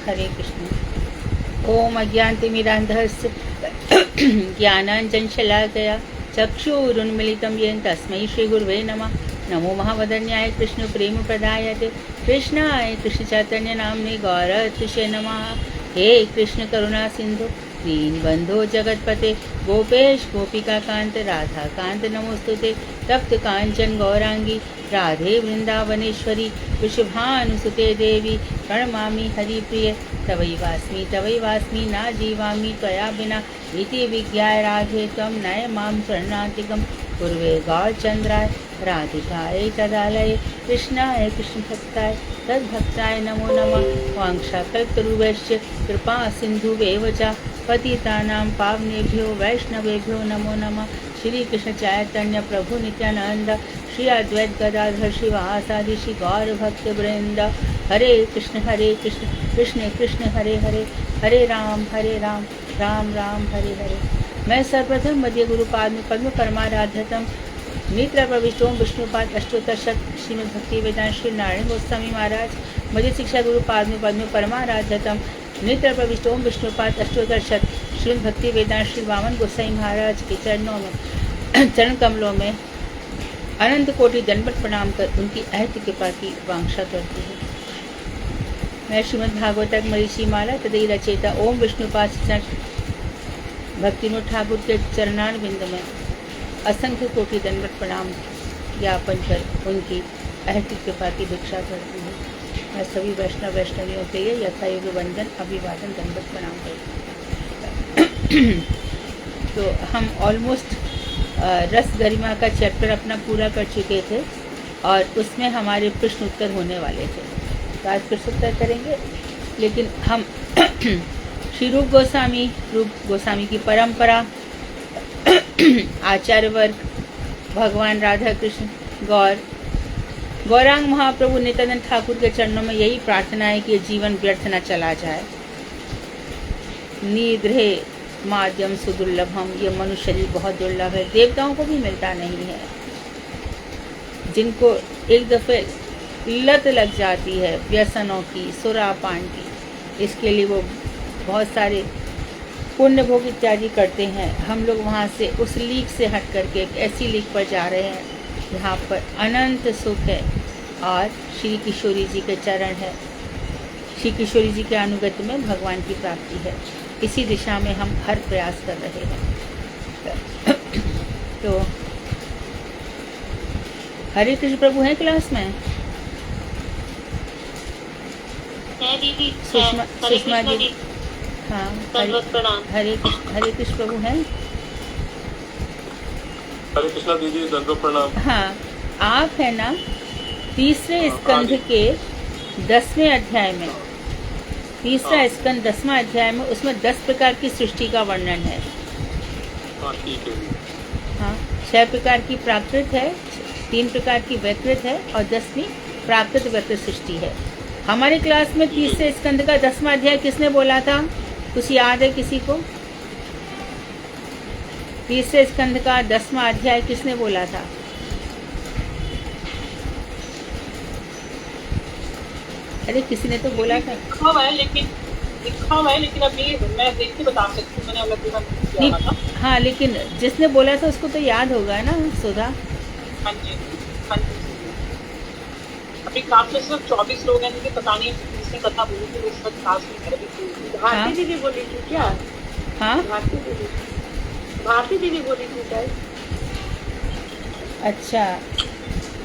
हरे कृष्ण। ओम अज्ञानतिमिरान्धस्य ज्ञानाञ्जनशलाकया चक्षुरुन्मिलितं येन तस्मै श्रीगुरुवे नमः। नमो महावदन्याय कृष्णप्रेमप्रदायते कृष्णाय कृष्णचैतन्यनाम्ने गौरहृषे नमः। हे कृष्ण करुणा सिंधु दीनबंधो जगतपते गोपेश गोपिकाकांत राधाकांत नमोस्तुते। तप्त कांचन गौरांगी राधे वृंदावनेश्वरी वृषभानुसुते देवी प्रणमामि हरिप्रिय। तवैवास्मि न जीवामि त्वया विना इति विज्ञाय राधे त्वं नय मां शरणागतिं पूर्वे गौरचन्द्राय राधिकायै तदालये कृष्णाय कृष्णभक्ताय तद्भक्ताय नमो नमः। वाञ्छाकल्पतरुभ्यश्च कृपा सिन्धुभ्येव च पतितानां पावनेभ्यो वैष्णवेभ्यो नमो नमः। श्री कृष्ण चैतन्य प्रभु नित्यानंद श्री अद्वैत गदाधर श्रीवासादि श्री गौर भक्त वृंद। हरे कृष्ण कृष्ण कृष्ण हरे हरे, हरे राम राम राम हरे हरे। मैं सर्वप्रथम मध्य गुरुपाद में पद्म परमाराध्यतम नेत्र प्रविष्टों विष्णुपाद अष्टोत्तर शत श्रीमद् भक्ति वेदांत श्री नारायण गोस्वामी महाराज मध्य शिक्षा गुरुपाद में पद्म परमाराध्यतम नेत्र प्रविष्टों विष्णुपाद अष्टोत्तर शत श्रीमद् भक्ति वेदांत श्री वामन गोसाई महाराज के चरण कमलों में अनंत कोटि दंडवत प्रणाम कर उनकी अहत कृपा की वांछा करती हूँ। मैं श्रीमद् भागवतक मरीषि माला तदई रचेता ओम विष्णुपाद भक्तिनोद ठाकुर के चरणारविंद में असंख्य कोटि दंडवत प्रणाम ज्ञापन कर उनकी अहत कृपा की भिक्षा करती हूँ। मैं सभी वैष्णवियों के लिए यथायोग्य वंदन अभिवादन दंडवत प्रणाम करती हूँ। तो हम ऑलमोस्ट रस गरिमा का चैप्टर अपना पूरा कर चुके थे और उसमें हमारे प्रश्न उत्तर होने वाले थे। तो आज प्रश्न उत्तर करेंगे, लेकिन हम श्री रूप गोस्वामी की परंपरा, आचार्य वर्ग, भगवान राधा कृष्ण गौरांग महाप्रभु नित्यानंद ठाकुर के चरणों में यही प्रार्थना है कि जीवन व्यर्थ न चला जाए। निद्रे माध्यम सुदुर्लभम, ये मनुष्य शरीर बहुत दुर्लभ है, देवताओं को भी मिलता नहीं है। जिनको एक दफे लत लग जाती है व्यसनों की, सुरापान की, इसके लिए वो बहुत सारे पुण्य भोग इत्यादि करते हैं। हम लोग वहाँ से उस लीक से हट करके एक ऐसी लीक पर जा रहे हैं जहाँ पर अनंत सुख है और श्री किशोरी जी के चरण है। श्री किशोरी जी के अनुगत्य में भगवान की प्राप्ति है। इसी दिशा में हम हर प्रयास कर रहे हैं। तो हरे कृष्ण प्रभु हैं क्लास में? दीदी सुषमा जी, हाँ, हरे कृष्ण प्रभु हैं। हरे कृष्णा दीदी, दंडवत प्रणाम। हाँ, आप है ना तीसरे स्कंध के 10वें अध्याय में, तीसरा स्कंद 10वां अध्याय में, उसमें 10 प्रकार की सृष्टि का वर्णन है। हाँ, 6 प्रकार की प्राकृत है, 3 प्रकार की वैकृत है और 10वीं प्राकृत वैकृत सृष्टि है। हमारे क्लास में तीसरे स्कंद का 10वां अध्याय किसने बोला था? कुछ याद है किसी को? तीसरे स्कंद का 10वां अध्याय किसने बोला था? अरे किसी ने तो बोला था। लिखा हुआ है लेकिन अभी मैं देख के बता सकती हूँ, मैंने अलग जगह किया था। हाँ, लेकिन जिसने बोला था उसको तो याद होगा ना, सुधा? हाँ जी। अभी क्लास में सिर्फ 24 लोग हैं, मुझे पता नहीं किसने कथा बोली थी उस वक्त क्लास में। भारती दीदी बोली थी क्या? हाँ, भारती दीदी बोली थी शायद। अच्छा,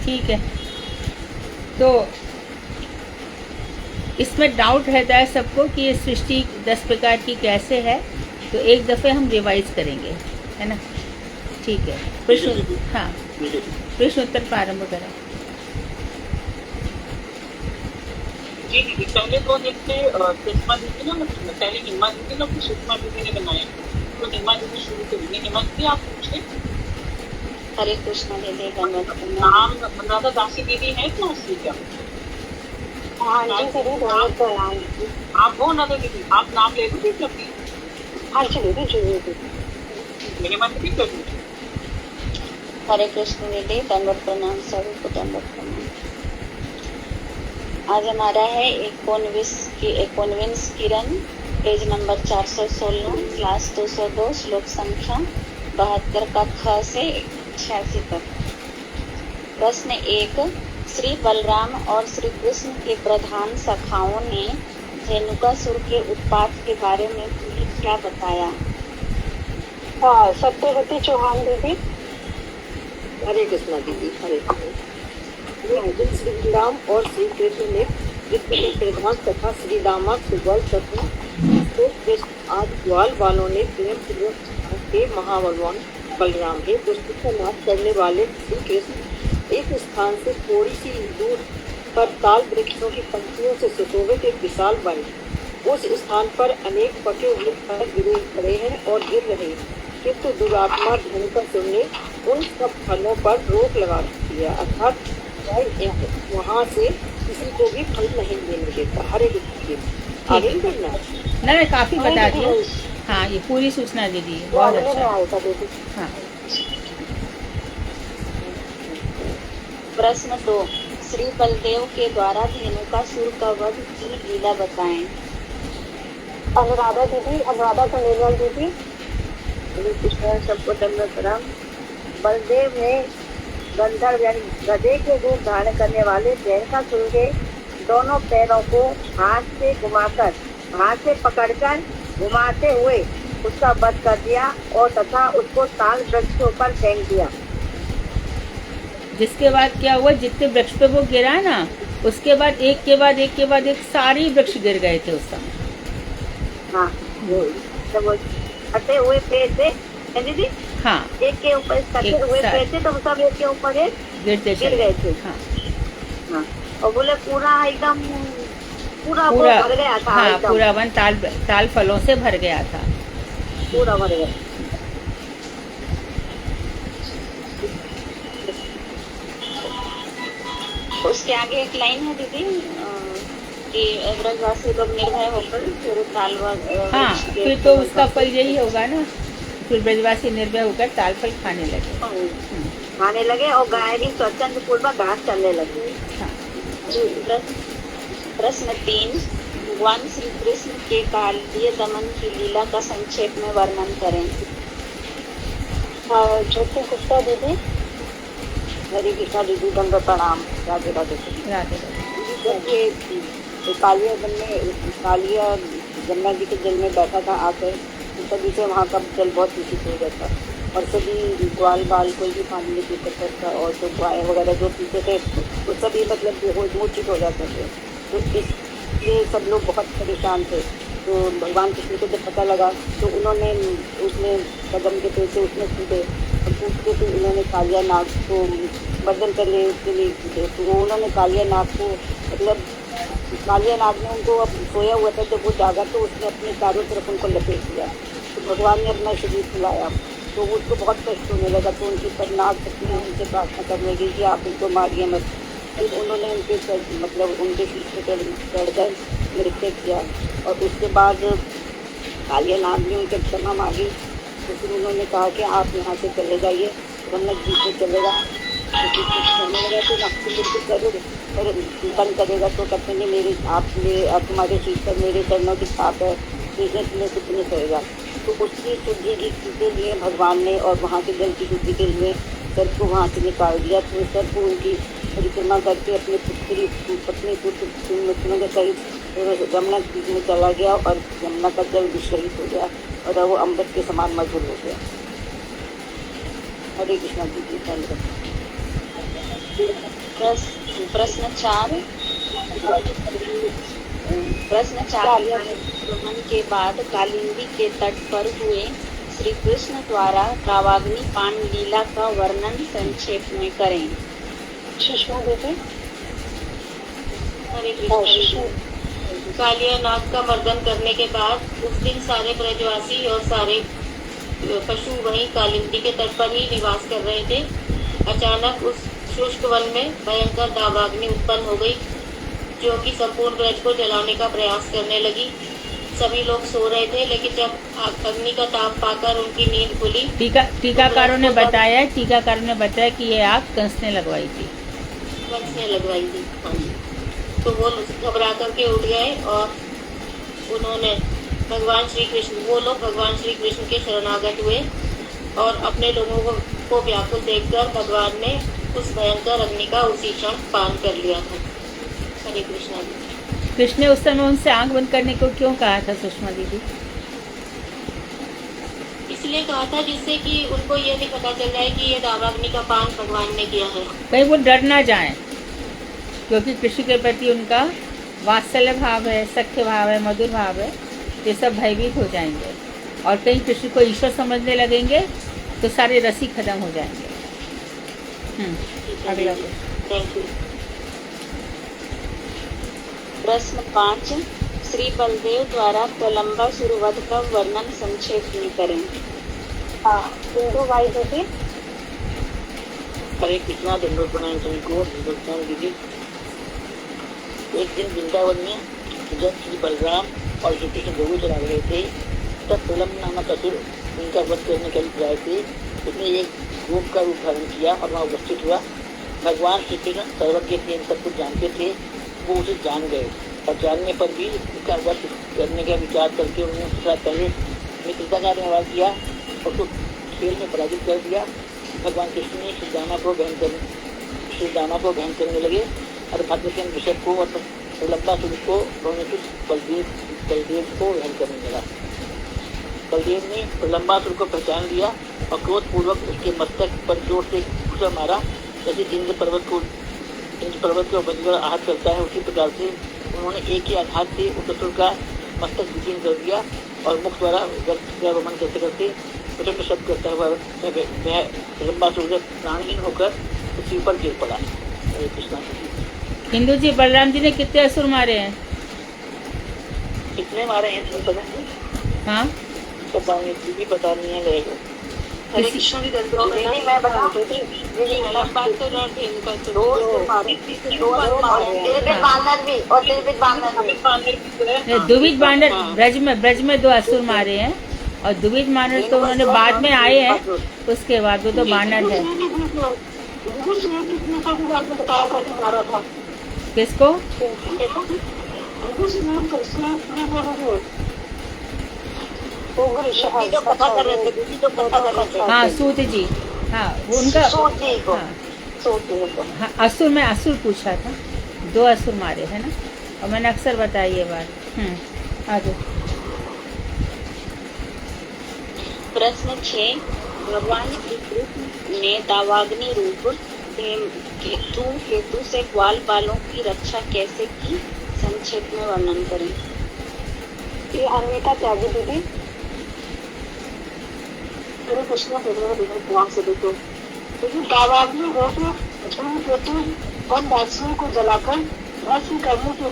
ठीक है। तो इसमें डाउट रहता है सबको कि ये सृष्टि 10 प्रकार की कैसे है, तो एक दफ़े हम रिवाइज करेंगे, है ना? ठीक है। प्रश्न, हाँ, प्रश्न उत्तर प्रारंभ करें। जी दीदी, पहले तो जैसे सुषमा दीदी ना, पहले हिमा दीदी ना, फिर सुषमा दीदी ने बनाया, तो हिमा दीदी शुरू करेंगे। हिमा दीदी आप पूछे। हरे कृष्ण दीदी, नाम राधा दासी दीदी है क्लास में क्या? हाँ जी दीदी, बहुत प्रणाम। आप हो ना दीदी, आप नाम ले लो दीदी अपनी। हाँ जी दीदी, जी हिमा दीदी कर लो। हरे कृष्ण दीदी, दंडवत प्रणाम, सभी को दंडवत प्रणाम। आज हमारा है 19 किरण, पेज नंबर 416, क्लास 202, श्लोक संख्या 72 का ख से 86 तक। प्रश्न 1। श्री बलराम और श्री कृष्ण के प्रधान सखाओं ने धेनुकासुर के उत्पात के बारे में तुम्हें क्या बताया? सत्यवती चौहान दीदी। हरे कृष्णा दीदी। हरे कृष्ण। श्री राम और श्री कृष्ण ने विश्व के प्रधान तथा श्री रामा सुबल तथा कृष्ण आदि ग्वाल वालों ने प्रेम पूर्वक के महाबलवान बलराम के दुष्ट का नाश करने वाले श्री कृष्ण एक स्थान से थोड़ी सी दूर पर ताल वृक्षों की पंक्तियों से सुशोभित एक विशाल वन, उस स्थान पर अनेक पके हुए फल गिरे पड़े हैं और गिर रहे हैं, किंतु दुरात्मा धेनुकासुर ने उन सब फलों पर रोक लगा दिया, अर्थात वहाँ से किसी को भी फल नहीं देने देता। हरे कृष्ण। आगे करना ना काफी बता दिया। हाँ, ये पूरी सूचना दे दी, बहुत अच्छा। हाँ। प्रश्न 2। श्री बलदेव के द्वारा धेनुकासुर का वध की लीला बताएं। अनुराधा दीदी। अनुराधा कनेरवाल दीदी। कृष्ण सबको दंडवत प्रणाम। बलदेव ने गंधर्व यानी गधे के रूप धारण करने वाले धेनुकासुर के दोनों पैरों को हाथ से पकड़कर घुमाते हुए उसका वध कर दिया और तथा उसको ताल वृक्ष के ऊपर फेंक दिया। जिसके बाद क्या हुआ, जितने वृक्ष पे वो गिरा ना, उसके बाद एक के बाद एक सारे वृक्ष गिर गए थे उस समय। हाँ, वो कटे हुए पेड़ थे दीदी। हाँ, एक के ऊपर कटे हुए पेड़ थे, तो सब एक के ऊपर गिर गए थे। हाँ, हाँ, और बोले पूरा एकदम पूरा भर गया था। हाँ, पूरा वन ताल फलों से भर गया था, पूरा भर गया। उसके आगे एक लाइन है दीदी कि ब्रजवासी लोग निर्भय होकर फिर ताल हाँ, फिर तो उसका फल यही होगा ना, फिर ब्रजवासी निर्भय होकर ताल फल खाने लगे और गाय भी स्वच्छंद पूर्वक घास चलने लगी। हाँ। प्रश्न 3। भगवान श्री कृष्ण के कालीय दमन की लीला का संक्षेप में वर्णन करें। ज्योति गुप्ता दीदी। हरे कृष्णा दीदी। दंड प्रणाम। राधे राधे। कालिया गंगा जी के जल में बैठा था आकर, तभी से वहाँ का जल बहुत दूषित हो गया था और सभी ग्वाल बाल कोई भी पानी नहीं पी सकता था और जो गाय वगैरह जो पीते थे वो सभी मतलब मूर्छित हो जाते थे। तो इसलिए सब लोग बहुत परेशान थे। तो भगवान कृष्ण को जब पता लगा तो उन्होंने उसमें कदम के पेड़ से उसमें कूदे और कूदते तो उन्होंने कालिया नाग को बदल करने के लिए, तो उन्होंने कालिया नाग को मतलब कालिया नाग ने उनको अब सोया हुआ था, जब वो जागा तो उसने अपने चारों तरफ उनको लपेट दिया। तो भगवान ने अपना शरीर फुलाया तो उसको बहुत कष्ट होने लगा। तो उनकी नाग शक्ति ने उनसे प्रार्थना करने लगी कि आप उनको मारिए मत। फिर उन्होंने उनके मतलब उनके शीश पर चढ़कर नृत्य किया और उसके बाद कालिया नाग ने उनके क्षमा मांगी। तो फिर उन्होंने कहा कि आप यहाँ से चले जाइए, वरना जीत में चलेगा। तो आपको बिल्कुल जरूर और बंद करेगा। तो कहते नहीं, मेरे आप तुम्हारे शीश पर मेरे चरणों की छाप है, इसलिए तुम्हें कुछ नहीं करेगा। तो उसकी शुद्धि के लिए भगवान ने और वहाँ के जल की शुद्धि के लिए सर को वहाँ से निकाल दिया। तो सर को उनकी परिक्रमा करके अपने पत्नी पुत्र मित्रों के सहित यमुना में चला गया और यमुना का जल भी शहीद हो गया और वो अमृत के समान मधुर हो गया। हरे कृष्णा जी। प्रश्न 4। गमन के बाद कालिंदी के तट पर हुए श्री कृष्ण द्वारा कावाग्नि पान लीला का वर्णन संक्षेप में करें। सुषमा दीदी। हरे कृष्ण। कालिया नाग का मर्दन करने के बाद उस दिन सारे ब्रजवासी और सारे पशु वहीं कालिंदी के तट पर ही निवास कर रहे थे। अचानक उस शुष्क वन में भयंकर दावाग्नि उत्पन्न हो गई, जो कि संपूर्ण ब्रज को जलाने का प्रयास करने लगी। सभी लोग सो रहे थे, लेकिन जब अग्नि का ताप पाकर उनकी नींद खुली। टीकाकारों ने बताया कि ये आग कंस ने लगवाई थी। हाँ। तो वो घबरा करके उठ गए और उन्होंने भगवान श्री कृष्ण के शरणागत हुए और अपने लोगों को व्याकुल देखकर भगवान ने उस भयंकर अग्नि का उसी क्षण पान कर लिया था। हरे कृष्णा जी। कृष्ण ने उस समय उनसे आंख बंद करने को क्यों कहा था सुषमा दीदी? इसलिए कहा था जिससे कि उनको ये भी पता चल जाए कि ये दावाग्नि का पान भगवान ने किया है। कहीं वो डर ना जाए, क्योंकि कृष्ण के प्रति उनका वात्सल्य भाव है, सख्य भाव है, मधुर भाव है, ये सब भयभीत हो जाएंगे और कहीं कृष्ण को ईश्वर समझने लगेंगे तो सारे रसी खत्म हो जाएंगे। अगला थैंक यू। प्रश्न 5, श्री बलदेव द्वारा प्रलंबा सुरवध का वर्णन संक्षेप में करें। इंदु बाई दीदी। हरे कृष्णा, दंडोत प्रणाम सभी को। भगवान दीदी, एक दिन वृंदावन में जब श्री बलराम और श्री कृष्ण गौ चला रहे थे तब प्रलम्ब नामक असुर उनका वध करने के लिए आए थे। उसने एक गोप का रूप धारण किया और वहाँ उपस्थित हुआ। भगवान श्री कृष्ण सर्वज्ञ थे, सब कुछ जानते थे, वो उसे जान गए और जानने पर भी उसका वध करने का विचार करके उन्होंने उसका पहले मित्रता का व्यवहार किया और उसको खेल में पराजित कर दिया। भगवान कृष्ण ने श्री दामा को ग्रहण करने लगे और भद्रसेन ऋषभ को और प्रलंबासुर को बलदेव को ग्रहण करने लगा। बलदेव ने प्रलंबासुर को पहचान लिया और क्रोध पूर्वक उसके मस्तक पर जोर से घुसा मारा। जैसे इंद्र पर्वत को बजकर आहत करता है, उसी प्रकार से उन्होंने एक ही आघात से उस असुर का मस्तक विलीन कर दिया और मुख द्वारा गमन करते करते प्रचंड शब्द करता हुआ प्रलंबासुर प्राणहीन होकर पृथ्वी पर गिर पड़ा। हरे कृष्णा। हिंदू जी, बलराम जी ने कितने असुर मारे हैं? कितने मारे हैं तुम्हें पता नहीं? हाँ, तो भी पता नहीं है रहेगा। हरे कृष्ण जी। मैं बताती थी दुविध बानर ब्रज में 2 असुर मारे हैं और दुविध बानर तो उन्होंने बाद में आए हैं, उसके बाद वो तो बानर है। किसको? हाँ, सूत जी। हाँ, वो उनका हाँ, असुर में असुर पूछा था, 2 असुर मारे है ना, और मैंने अक्सर बताई ये बात। आगे प्रश्न 6, भगवान श्री कृष्ण ने दावाग्नि रूप हेतु से ग्वाल बालों की रक्षा कैसे की, संक्षेप में वर्णन करें। ये अन्विता त्यागी दीदी। हरे कृष्ण भगवान से देखो, लेकिन दावाग्नि रूप हेतु उन दासियों को जलाकर भस्म करने के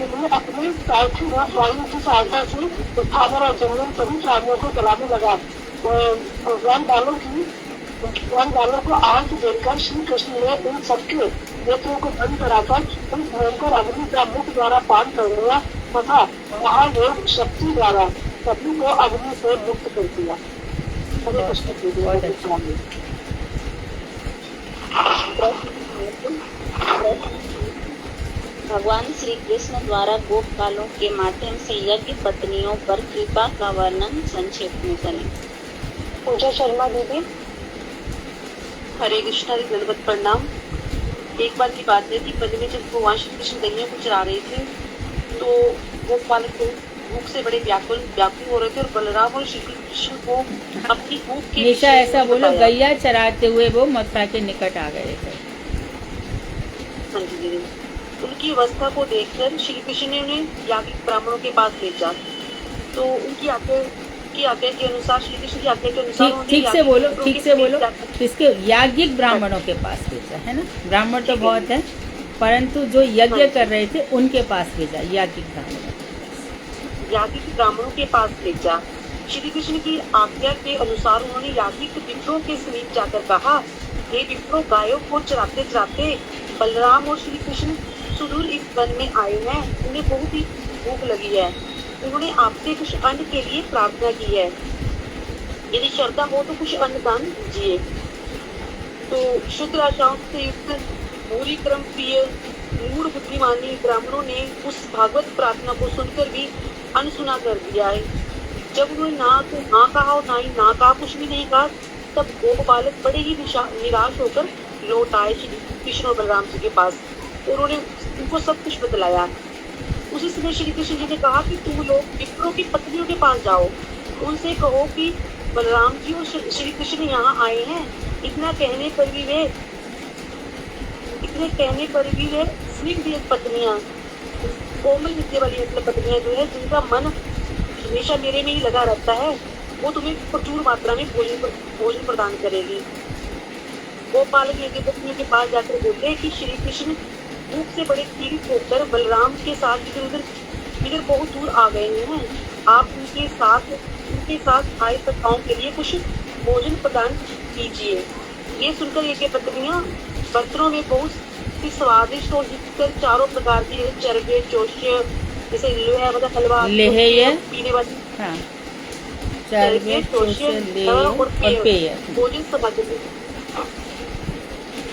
लिए अपने सारथी वायु की सहायता से स्थावर और जंगल सभी प्राणियों को जलाने लगा। भगवान बालों को आहुति देकर श्री कृष्ण ने इन सबके नेत्रों को बंद कराकर उन भयंकर अग्नि का मुख द्वारा पान कर लिया तथा महायोग शक्ति द्वारा सभी को अग्नि से मुक्त कर दिया। हरे कृष्ण। भगवान श्री कृष्ण द्वारा गोप बालों के माध्यम से यज्ञ पत्नियों पर कृपा का वर्णन संक्षेप में करें। पूजा शर्मा दीदी। हरे कृष्णा जी, दंडवत प्रणाम। एक बार की बात है कि पहले में जब भगवान श्री कृष्ण गैया को चरा रहे थे तो गोप बालक को भूख से बड़े व्याकुल हो रहे थे और बलराम और श्री कृष्ण को अपनी भूख के हमेशा ऐसा बोलो, गैया चराते हुए वो मथुरा के निकट आ गए थे। हाँ जी दीदी। उनकी अवस्था को देखकर श्री कृष्ण ने उन्हें याज्ञिक ब्राह्मणों के पास भेजा। तो उनकी आज्ञा के अनुसार, श्री कृष्ण की आज्ञा के अनुसार ठीक से बोलो, इसके याज्ञिक ब्राह्मणों के पास भेजा है ना। ब्राह्मण तो बहुत है, परंतु जो यज्ञ कर रहे थे उनके पास भेजा, याज्ञिक ब्राह्मणों के पास भेजा। श्री कृष्ण की आज्ञा के अनुसार उन्होंने याज्ञिक विप्रों के समीप जाकर कहा, हे विप्रो, गायों को चराते चराते बलराम और श्री कृष्ण सुदूर इस वन में आए हैं। उन्हें बहुत ही भूख लगी है। उन्होंने आपसे कुछ अन्न के लिए प्रार्थना की है। यदि श्रद्धा हो तो कुछ अन्न दान दीजिए। तो शुद्ध आशाओं से युक्त भूरी क्रम प्रिय मूढ़ बुद्धिमानी ब्राह्मणों ने उस भागवत प्रार्थना को सुनकर भी अनसुना कर दिया है। जब उन्होंने ना तो हाँ कहा और ना ही ना कहा, कुछ भी नहीं कहा, तब गोप बालक बड़े ही निराश होकर लौट आए श्री कृष्ण और बलराम जी के पास। उन्होंने उनको सब कुछ बतलाया। उसी समय श्री कृष्ण जी ने कहा कि तुम लोग विप्रों की पत्नियों के पास जाओ, उनसे कहो कि बलराम जी और श्री कृष्ण यहाँ आए हैं। इतना कहने पर भी वे स्निग्ध पत्नियां, कोमल हृदय वाली मतलब पत्नियां जो है, जिनका मन हमेशा मेरे में ही लगा रहता है, वो तुम्हें प्रचुर मात्रा में भोजन प्रदान करेगी। गोपाल यज्ञ पत्नियों के पास जाकर बोलते हैं कि श्री कृष्ण भूख से बड़े पीड़ित होकर बलराम के साथ इधर बहुत दूर आ गए हैं। आप उनके साथ आए सखाओं के लिए कुछ भोजन प्रदान कीजिए। ये सुनकर यज्ञ पत्नियां बर्तनों में बहुत सी स्वादिष्ट और हितकर चारों प्रकार के चरगे, चोष्य, जैसे लोहे मतलब हलवा, पीने वाली चरगे, चोष्य और पेय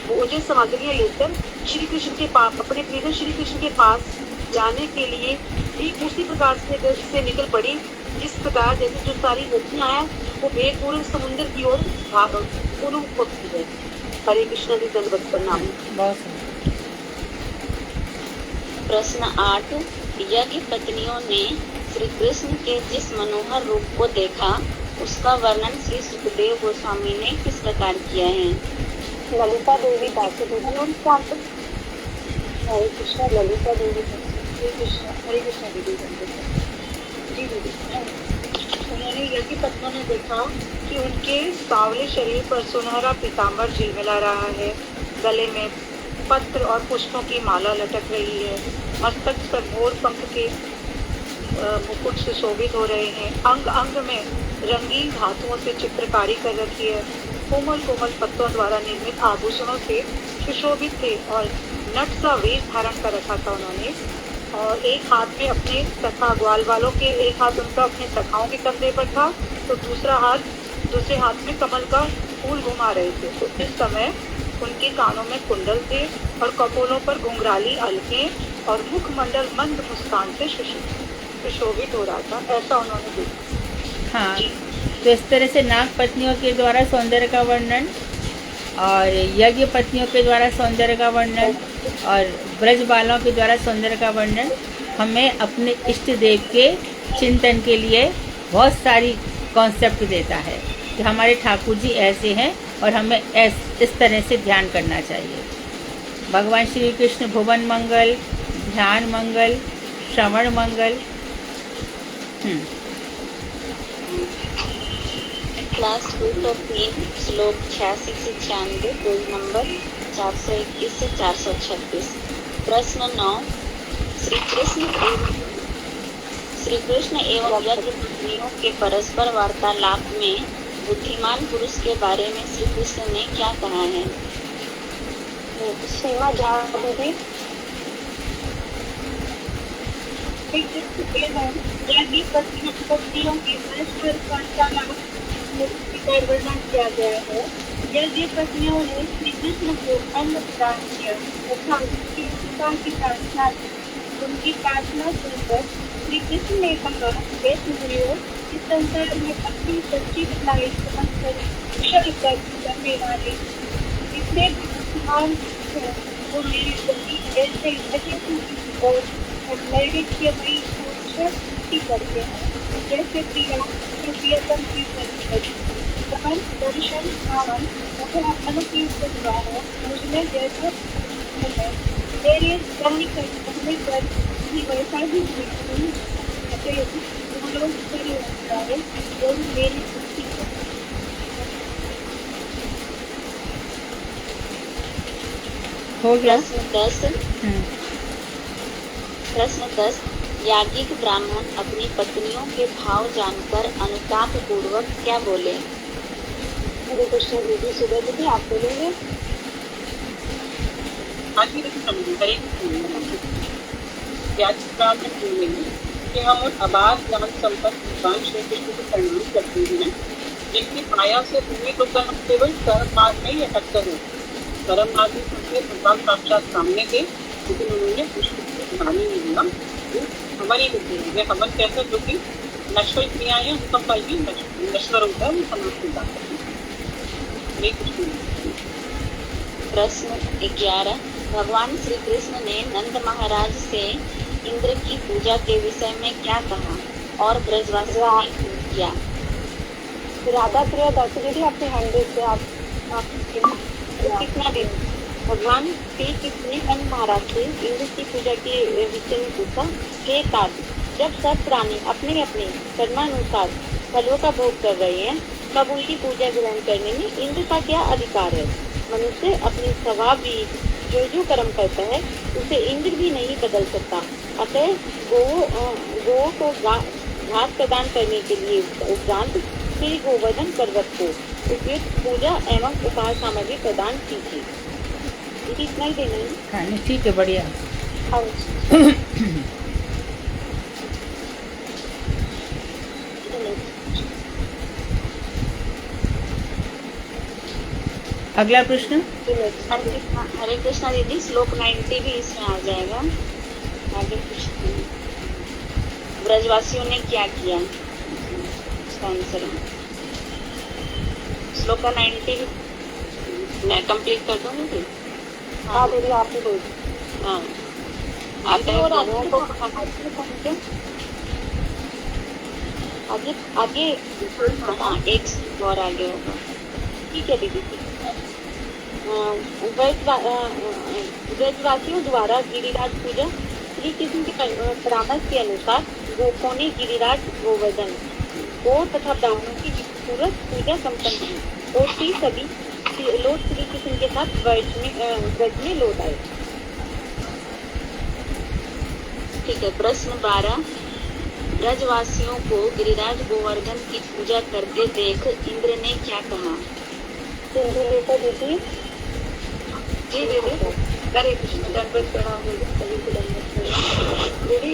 भोजन सामग्रियां लेकर श्री कृष्ण के पास, अपने प्रिय श्री कृष्ण के पास जाने के लिए ठीक उसी प्रकार से निकल पड़ी, जिस प्रकार जैसे जो सारी नदियां हैं वो वेगपूर्ण समुद्र की ओर उन्मुख है। हरे कृष्ण जी दंडवत प्रणाम। प्रश्न 8। यज्ञ पत्नियों ने श्री कृष्ण के जिस मनोहर रूप को देखा उसका वर्णन श्री सुखदेव गोस्वामी ने किस प्रकार किया है? ललिता देवी दासीदेवी। हरे कृष्ण। ललिता देवी। हरे कृष्ण दीदी। जी दीदी। उन्होंने यज्ञ पत्नियों ने देखा कि उनके सांवले शरीर पर सुनहरा पीताम्बर झिलमिला रहा है, गले में पत्र और पुष्पों की माला लटक रही है, मस्तक पर मोर पंख के मुकुट से शोभित हो रहे हैं, अंग अंग में रंगीन धातुओं से चित्रकारी कर रखी है, कोमल कोमल पत्तों द्वारा निर्मित आभूषणों से सुशोभित थे और नट सा वेश धारण कर रखा था उन्होंने। और एक हाथ में अपने सखा ग्वाल वालों के, एक हाथ उनका अपने सखाओं के कंधे पर था, तो दूसरे हाथ में कमल का फूल घुमा रहे थे। तो इस समय उनके कानों में कुंडल थे और कपोलों पर घुंघराली अलकें और मुखमंडल मंद मुस्कान से सुशोभित हो रहा था, ऐसा उन्होंने देखा। हाँ, तो इस तरह से नाग पत्नियों के द्वारा सौंदर्य का वर्णन और यज्ञ पत्नियों के द्वारा सौंदर्य का वर्णन और ब्रज बालों के द्वारा सौंदर्य का वर्णन हमें अपने इष्ट देव के चिंतन के लिए बहुत सारी कॉन्सेप्ट देता है कि हमारे ठाकुर जी ऐसे हैं और हमें इस तरह से ध्यान करना चाहिए। भगवान श्री कृष्ण भुवन मंगल, ध्यान मंगल, श्रवण मंगल। क्लास 2 तो 3 श्लोक 86 से 96, पेज नंबर 421 से 436। प्रश्न 9। श्री कृष्ण एवं यज्ञ पत्नियों के परस्पर वार्तालाप में बुद्धिमान पुरुष के बारे में श्री कृष्ण ने क्या कहा है? सीमा झा दीदी। यज्ञ पत्नियों के परस्पर वार्तालाप का वर्णन किया गया है। यज्ञ पत्नियों ने श्री कृष्ण को अन्न प्रदान किया तथा उनकी पिता की प्रार्थना की। उनकी प्रार्थना सुनकर श्री कृष्ण ने कहा, हे सुग्रीव, इस संसार में अपनी सच्ची भलाई समझकर क्षण कर करने वाले जितने भी बुद्धिमान हैं वो मेरे प्रति ऐसे यज्ञ और नैवेद्यमयी भक्ति करते हैं, जैसे प्रिया प्रियतम की दर्शन भावन तथा अनुकीर्तन द्वारा मुझमें जैसा है, मेरे करने पर भी वैसा ही नहीं अतएव तुम लोग करे जाए और मेरी भक्ति हो गया। प्रश्न 10। याज्ञिक ब्राह्मण अपनी पत्नियों के भाव जानकर अनुताप पूर्वक क्या बोले? हरे कृष्ण दीदी। सुबह दीदी आप बोलेंगे। कि हम उन आबाद ज्ञान संपन्न भगवान श्री कृष्ण को प्रणाम करते हैं, जिनकी माया से भूमि को हम केवल कर्म मार्ग में ही अटकते हैं। कर्म मार्ग में भगवान साक्षात सामने थे लेकिन उन्होंने पुष्प मानी नहीं ना, वो हवन ही करते हैं। वे हवन कैसे, जो कि नश्वर क्रियाएं हैं उनका फल भी नश्वर होता है, वो समाप्त हो जाता है। नहीं कुछ नहीं। प्रश्न 11। भगवान श्री कृष्ण ने नंद महाराज से इंद्र की पूजा के विषय में क्या कहा और ब्रजवासियों ने क्यों किया? राधा प्रिया दर्शन दीदी आपके हैंड से आप कितना दिन भगवान श्री कृष्ण ने नंद महाराज से इंद्र की पूजा के विषय में पूछा। हे तात, जब सब प्राणी अपने अपने कर्मानुसार फलों का भोग कर रहे हैं, तब उनकी पूजा ग्रहण करने में इंद्र का क्या अधिकार है? मनुष्य अपने स्वभाव भी जो कर्म करता है उसे इंद्र भी नहीं बदल सकता। अतः गो को घास प्रदान करने के लिए उपरांत श्री गोवर्धन पर्वत को उपयुक्त पूजा एवं उपाय सामग्री प्रदान कीजिए। इतना ही देना है। हाँ नहीं, ठीक है, बढ़िया। अगला प्रश्न। हरे कृष्णा दीदी, श्लोक 90 भी इसमें आ जाएगा। आगे कुछ ब्रजवासियों ने क्या किया, इसका आंसर है श्लोक 90। मैं कंप्लीट कर दूंगी फिर। हाँ दीदी आप ही बोल। हाँ, आता है और लोगों को। आगे आगे हाँ, एक और आगे होगा। ठीक है दीदी। ब्रजवासियों द्वारा गिरिराज पूजा। श्री कृष्ण के परामर्श के अनुसार गोपों ने गिरिराज गोवर्धन गो तथा ब्राह्मणों की पूरक पूजा संपन्न की और सभी लोग श्री कृष्ण के साथ ब्रज में लौट आए। ठीक है। प्रश्न 12। ब्रजवासियों को गिरिराज गोवर्धन की पूजा करते देख इंद्र ने क्या कहा? दीदी जी दीदी। करे कृष्ण दंडवत प्रणाम दीदी।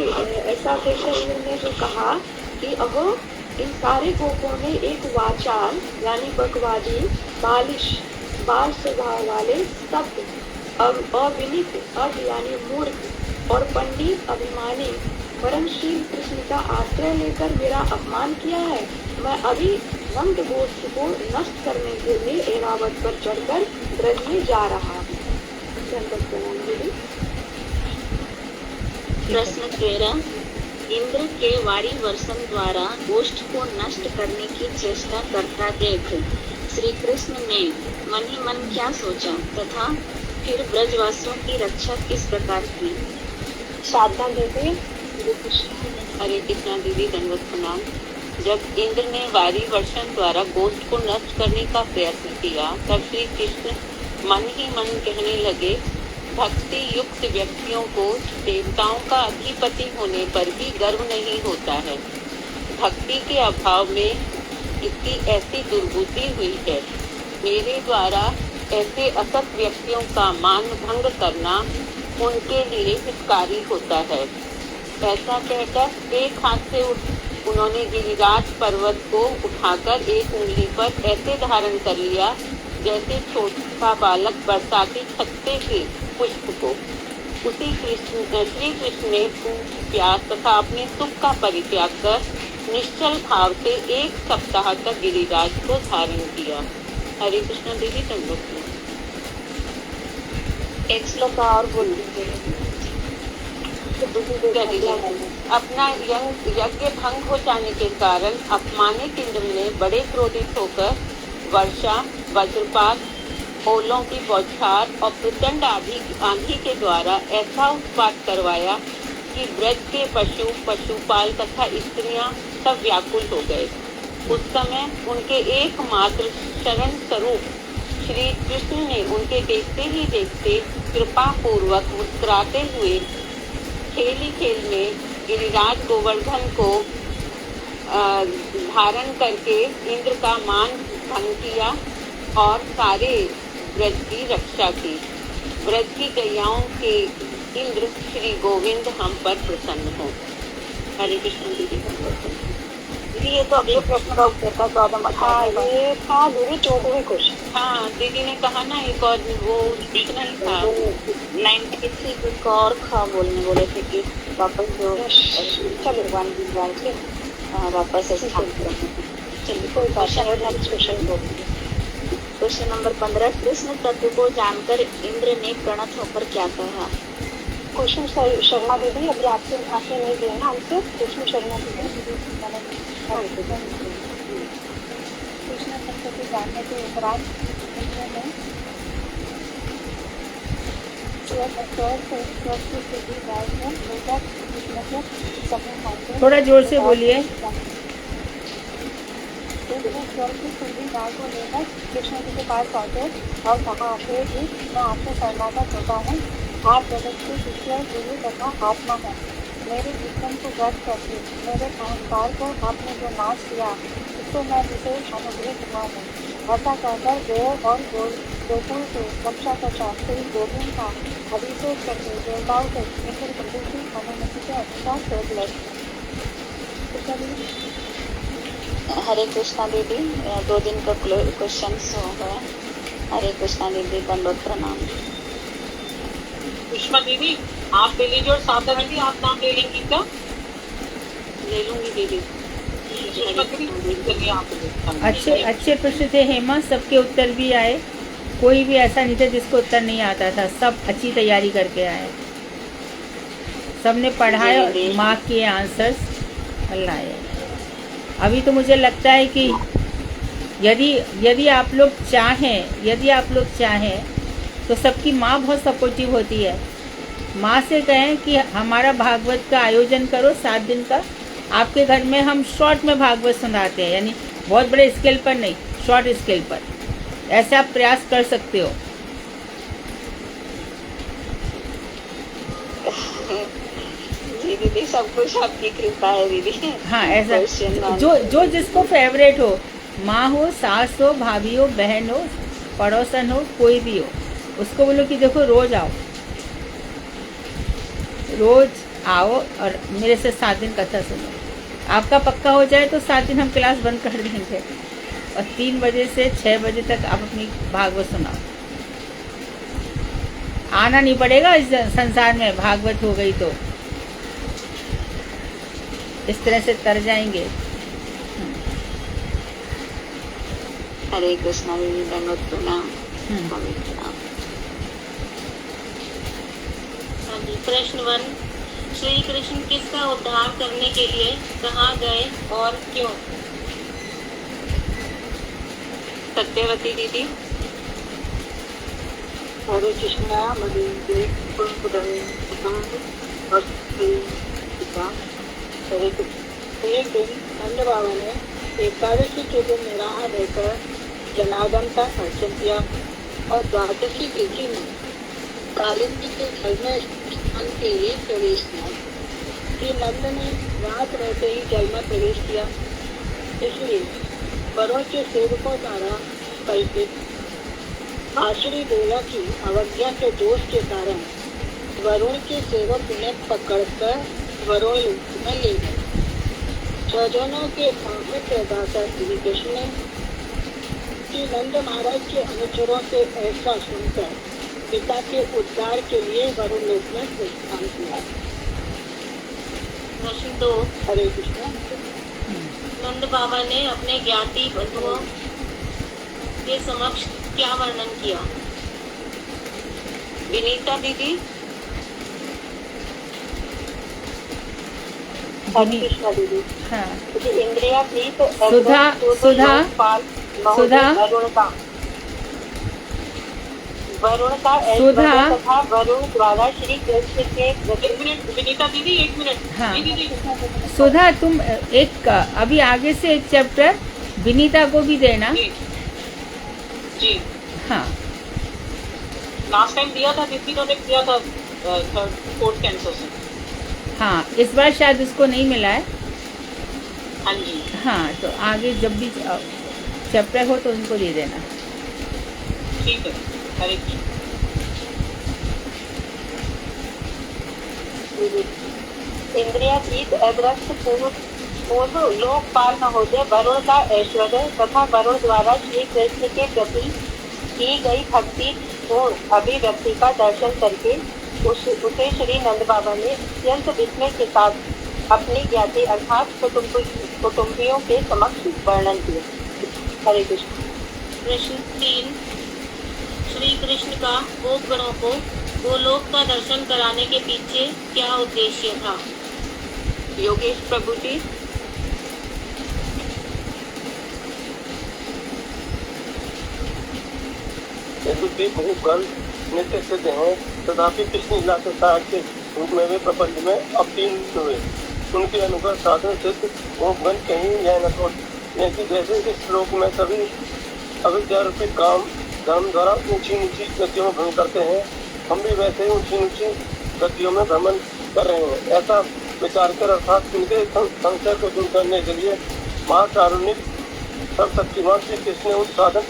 ऐसा देखकर इंद्र ने जो कहा कि अहो, इन सारे गोपों ने एक वाचाल यानी बकवादी, बालिश बाल स्वभाव वाले शब्द, अविनित अज यानी मूर्ख और पंडित अभिमानी परमशील कृष्ण का आश्रय लेकर मेरा अपमान किया है। मैं अभी नंद गोष्ठ को नष्ट करने के लिए ऐरावत पर चढ़कर ब्रज में जा रहा हूँ। प्रश्न 13। इंद्र के वारी वर्षण द्वारा गोष्ठ को नष्ट करने की चेष्टा करता देख श्री कृष्ण ने मन ही मन क्या सोचा तथा फिर ब्रजवासियों की रक्षा किस प्रकार की? साधना दीदी। हरे कृष्णा दीदी, दंडवत प्रणाम। जब इंद्र ने वारी वर्षण द्वारा गोष्ठ को नष्ट करने का प्रयत्न किया, तब श्री कृष्ण मन ही मन कहने लगे, भक्ति युक्त व्यक्तियों को देवताओं का अधिपति होने पर भी गर्व नहीं होता है। भक्ति के अभाव में इसकी ऐसी दुर्बुद्धि हुई है। मेरे द्वारा ऐसे असत व्यक्तियों का मान भंग करना उनके लिए हितकारी होता है। ऐसा कहकर एक हाथ से उन्होंने गिरिराज पर्वत को उठाकर एक उंगली पर ऐसे धारण कर लिया जैसे छोटा बालक बरसाती छत्ते के पुष्प को। उसी श्री कृष्ण ने प्यास तथा अपने सुख का परित्याग कर निश्चल भाव से 1 सप्ताह तक गिरिराज को धारण किया। हरे कृष्ण दीदी, दंडवत। एक श्लोक और बोल दीजिए। अपना यज्ञ भंग हो जाने के कारण अपमानित इंद्र ने बड़े क्रोधित होकर वर्षा, वज्रपात, ओलों की बौछार और प्रचंड आंधी के द्वारा ऐसा उत्पात करवाया कि ब्रज के पशु, पशुपाल तथा स्त्रियां सब व्याकुल हो गए। उस समय उनके एकमात्र शरण स्वरूप श्री कृष्ण ने उनके देखते ही देखते कृपा पूर्वक मुस्कुराते हुए खेल ही खेल में गिरिराज गोवर्धन को धारण करके इंद्र का मान भंग किया और सारे ब्रज की रक्षा की। ब्रज की गैयाओं के इंद्र श्री गोविंद हम पर प्रसन्न हो। हरे कृष्ण दीदी। ये तो अगले प्रश्न का उत्तर था। 14 हाँ ये था दीदी 14वें क्वेश्चन। हाँ, दीदी ने कहा ना एक और वो दिखना ही था। 93 को और खा बोले थे कि वापस जो चलो भगवान विद्वान के वापस स्थापित करने। चलिए कोई क्वेश्चन नंबर 15। कृष्ण तत्व को जानकर इंद्र ने प्रणत होकर क्या कहा? क्वेश्चन शर्मा दीदी, अभी आपसे नहीं दिए ना हमसे। क्वेश्चन शर्मा दीदी, कृष्ण तत्व को जानने के उपरांत इंद्र ने थोड़ा जोर से बोलिए। को लेकर कृष्ण जी के पास पहुंचे और कहा, हे जी, मैं आपसे शरणागत होता हूँ। आप जगत के शिष्य, गुरु तथा आत्मा है। मेरे जीवन को व्यर्थ करके मेरे अहंकार को आपने जो नाश किया, उसको मैं विशेष अनुग्रह हुआ हूँ। ऐसा कहकर देव और गोकुल से रक्षा पश्चात श्री गोविंद का अभिषेक करके देवताओं से इंद्र प्रभु की अनुमति के अनुसार शोध लगे। हरे कृष्णा दीदी, 2 दिन का क्वेश्चन हो गया। हरे कृष्णा दीदी, दंडवत प्रणाम। सुषमा दीदी, आप ले लीजिए और साधना दीदी आप नाम ले लेंगी क्या? ले लूंगी दीदी। सुषमा दीदी चलिए आप ले। अच्छे प्रश्न थे हेमा, सबके उत्तर भी आए। कोई भी ऐसा नहीं था जिसको उत्तर नहीं आता था, सब अच्छी तैयारी करके आए। सबने पढ़ा है, मार्क किए आंसर्स और लाए। अभी तो मुझे लगता है कि यदि आप लोग चाहें तो सबकी माँ बहुत सपोर्टिव होती है। माँ से कहें कि हमारा भागवत का आयोजन करो 7 दिन का। आपके घर में हम शॉर्ट में भागवत सुनाते हैं, यानी बहुत बड़े स्केल पर नहीं, शॉर्ट स्केल पर। ऐसे आप प्रयास कर सकते हो। जी दीदी, सब कुछ आपकी कृपा है दीदी। हाँ, ऐसा जो जिसको फेवरेट हो, माँ हो, सास हो, भाभी हो, बहन हो, पड़ोसन हो, कोई भी हो, उसको बोलो कि देखो रोज आओ और मेरे से 7 दिन कथा सुनो। आपका पक्का हो जाए तो 7 दिन हम क्लास बंद कर देंगे और 3 बजे से 6 बजे तक आप अपनी भागवत सुनाओ। आना नहीं पड़ेगा इस संसार में, भागवत हो गई तो इस तरह से तर जाएंगे। हरे कृष्णा दीदी, दंडवत प्रणाम। प्रश्न 1। श्री कृष्ण किसका उद्धार करने के लिए कहाँ गए और क्यों? सत्यवती दीदी। हरे कृष्णा एक दिन नंद बाबा ने एकादशी के दिन निराहार रहकर जनार्दन का अर्चन किया और द्वादशी तिथि में कालिंदी के घर में स्नान के लिए प्रवेश किया। श्री नंद ने रात रहते ही जल में प्रवेश किया, इसलिए वरुण के सेवकों द्वारा कल्पित आसुरी बोला की अवज्ञा के दोष के कारण वरुण के सेवक उन्हें पकड़कर वरुण लोक में ले गए। स्वजनों के पवित्र दाता श्री कृष्ण ने श्री नंद महाराज के अनुचरों से ऐसा सुनकर पिता के उद्धार के लिए वरुण लोक में प्रस्थान किया। प्रश्न 2। हरे कृष्ण। नंद बाबा ने अपने ज्ञाति बंधुओं के समक्ष क्या वर्णन किया? विनीता दीदी। हरे कृष्ण दीदी। हाँ, इंद्रिया थी तो सुधा वरुण का सुधा तथा वरुण द्वारा श्री कृष्ण के 1 मिनट विनीता दीदी, 1 मिनट। हाँ। दीदी सुधा, तुम एक अभी आगे से एक चैप्टर विनीता को भी देना। जी हाँ, लास्ट टाइम दिया था दीदी, ने दिया था 3rd 4th कैंसर से। हाँ, इस बार शायद उसको नहीं मिला है। हाँ जी। हाँ, तो आगे जब भी चैप्टर हो तो उनको दे देना। ठीक है। हरे कृष्ण। इंद्रियातीत अदृश्य पूर्व लोकपाल महोदय वरुण का ऐश्वर्य तथा वरुण द्वारा श्री कृष्ण के प्रति की गई भक्ति पूर्ण अभिव्यक्ति का दर्शन करके उसे श्री नंद बाबा ने अत्यंत विस्मय के साथ अपनी ज्ञाति अर्थात कुटुंबियों के समक्ष वर्णन किया। हरे कृष्ण। प्रश्न 3। श्री कृष्ण का गोप गणों को गोलोक का दर्शन कराने के पीछे क्या उद्देश्य था? योगेश प्रभु जी। यद्यपि बहुगण नित्य सिद्ध हैं तथापि कृष्ण लीला के साथ के रूप में वे प्रपंच में अवतीर्ण हुए। उनके अनुग्रह साधन सिद्ध बहुगण कहीं यह न सोच कि जैसे इस श्लोक में सभी अविद्या रूपी काम धर्म द्वारा ऊंची ऊंची गतियों में भ्रमण करते हैं, हम भी वैसे ही ऊंची ऊंची गतियों में भ्रमण कर रहे हैं। ऐसा विचार कर अर्थात उनके संशय को दूर करने के लिए महाकारुणिक सर्वशक्तिमान श्री कृष्ण ने उस साधन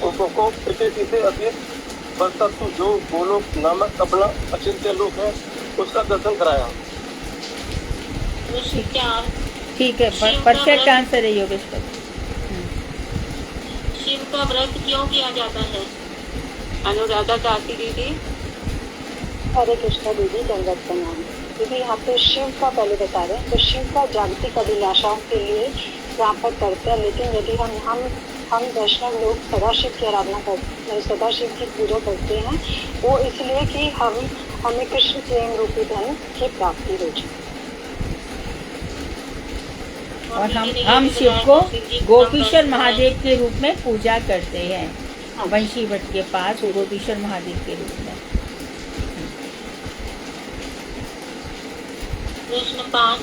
को प्रकृति से अतीत परतत्व जो गोलोक नामक अपना अचिंत्य लोक है उसका दर्शन कराया। प्रश्न 4। ठीक है, परफेक्ट आंसर है योगेश का। शिव का व्रत क्यों किया जाता है? अनुराधा चाची दीदी। हरे कृष्ण दीदी, दंडवत प्रणाम दीदी। यहाँ पे शिव का पहले बता रहे हैं, तो शिव का जागतिक अभिलाषाओं के लिए यहाँ पर करते हैं, लेकिन यदि हम वैष्णव लोग सदाशिव की आराधना करते, सदाशिव की पूजा करते हैं, वो इसलिए कि हमें कृष्ण प्रेम रूपी धन की प्राप्ति हो जाए। और हम शिव को गोपीश्वर महादेव के रूप में पूजा करते हैं, वंशी भट्ट के पास गोपीश्वर महादेव के रूप में। प्रश्न 5।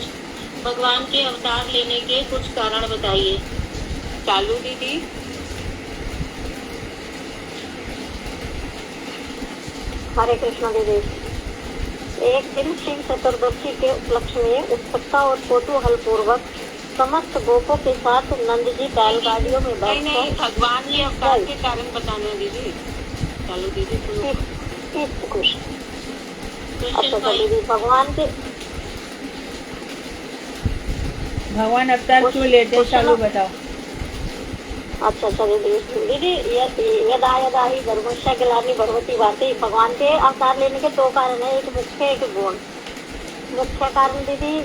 भगवान के अवतार लेने के कुछ कारण बताइए। चालू दीदी। हरे कृष्ण दीदी। एक दिन शिव चतुर्दशी के उपलक्ष्य में उत्सुकता और कौतूहल पूर्वक समस्त गोपों के साथ नंद जी बैलगाड़ियों में नहीं, भगवान के अवतार के कारण बताने हैं दीदी। चालू दीदी खुश। प्रश्न अच्छा 5। दीदी, भगवान अवतार क्यों लेते हैं, चालू बताओ। अच्छा दीदी, यदा यदा ही धर्मस्य ग्लानि भगवती भाति, भगवान के अवतार लेने के दो कारण है, एक मुख्य एक गौण। मुख्य कारण दीदी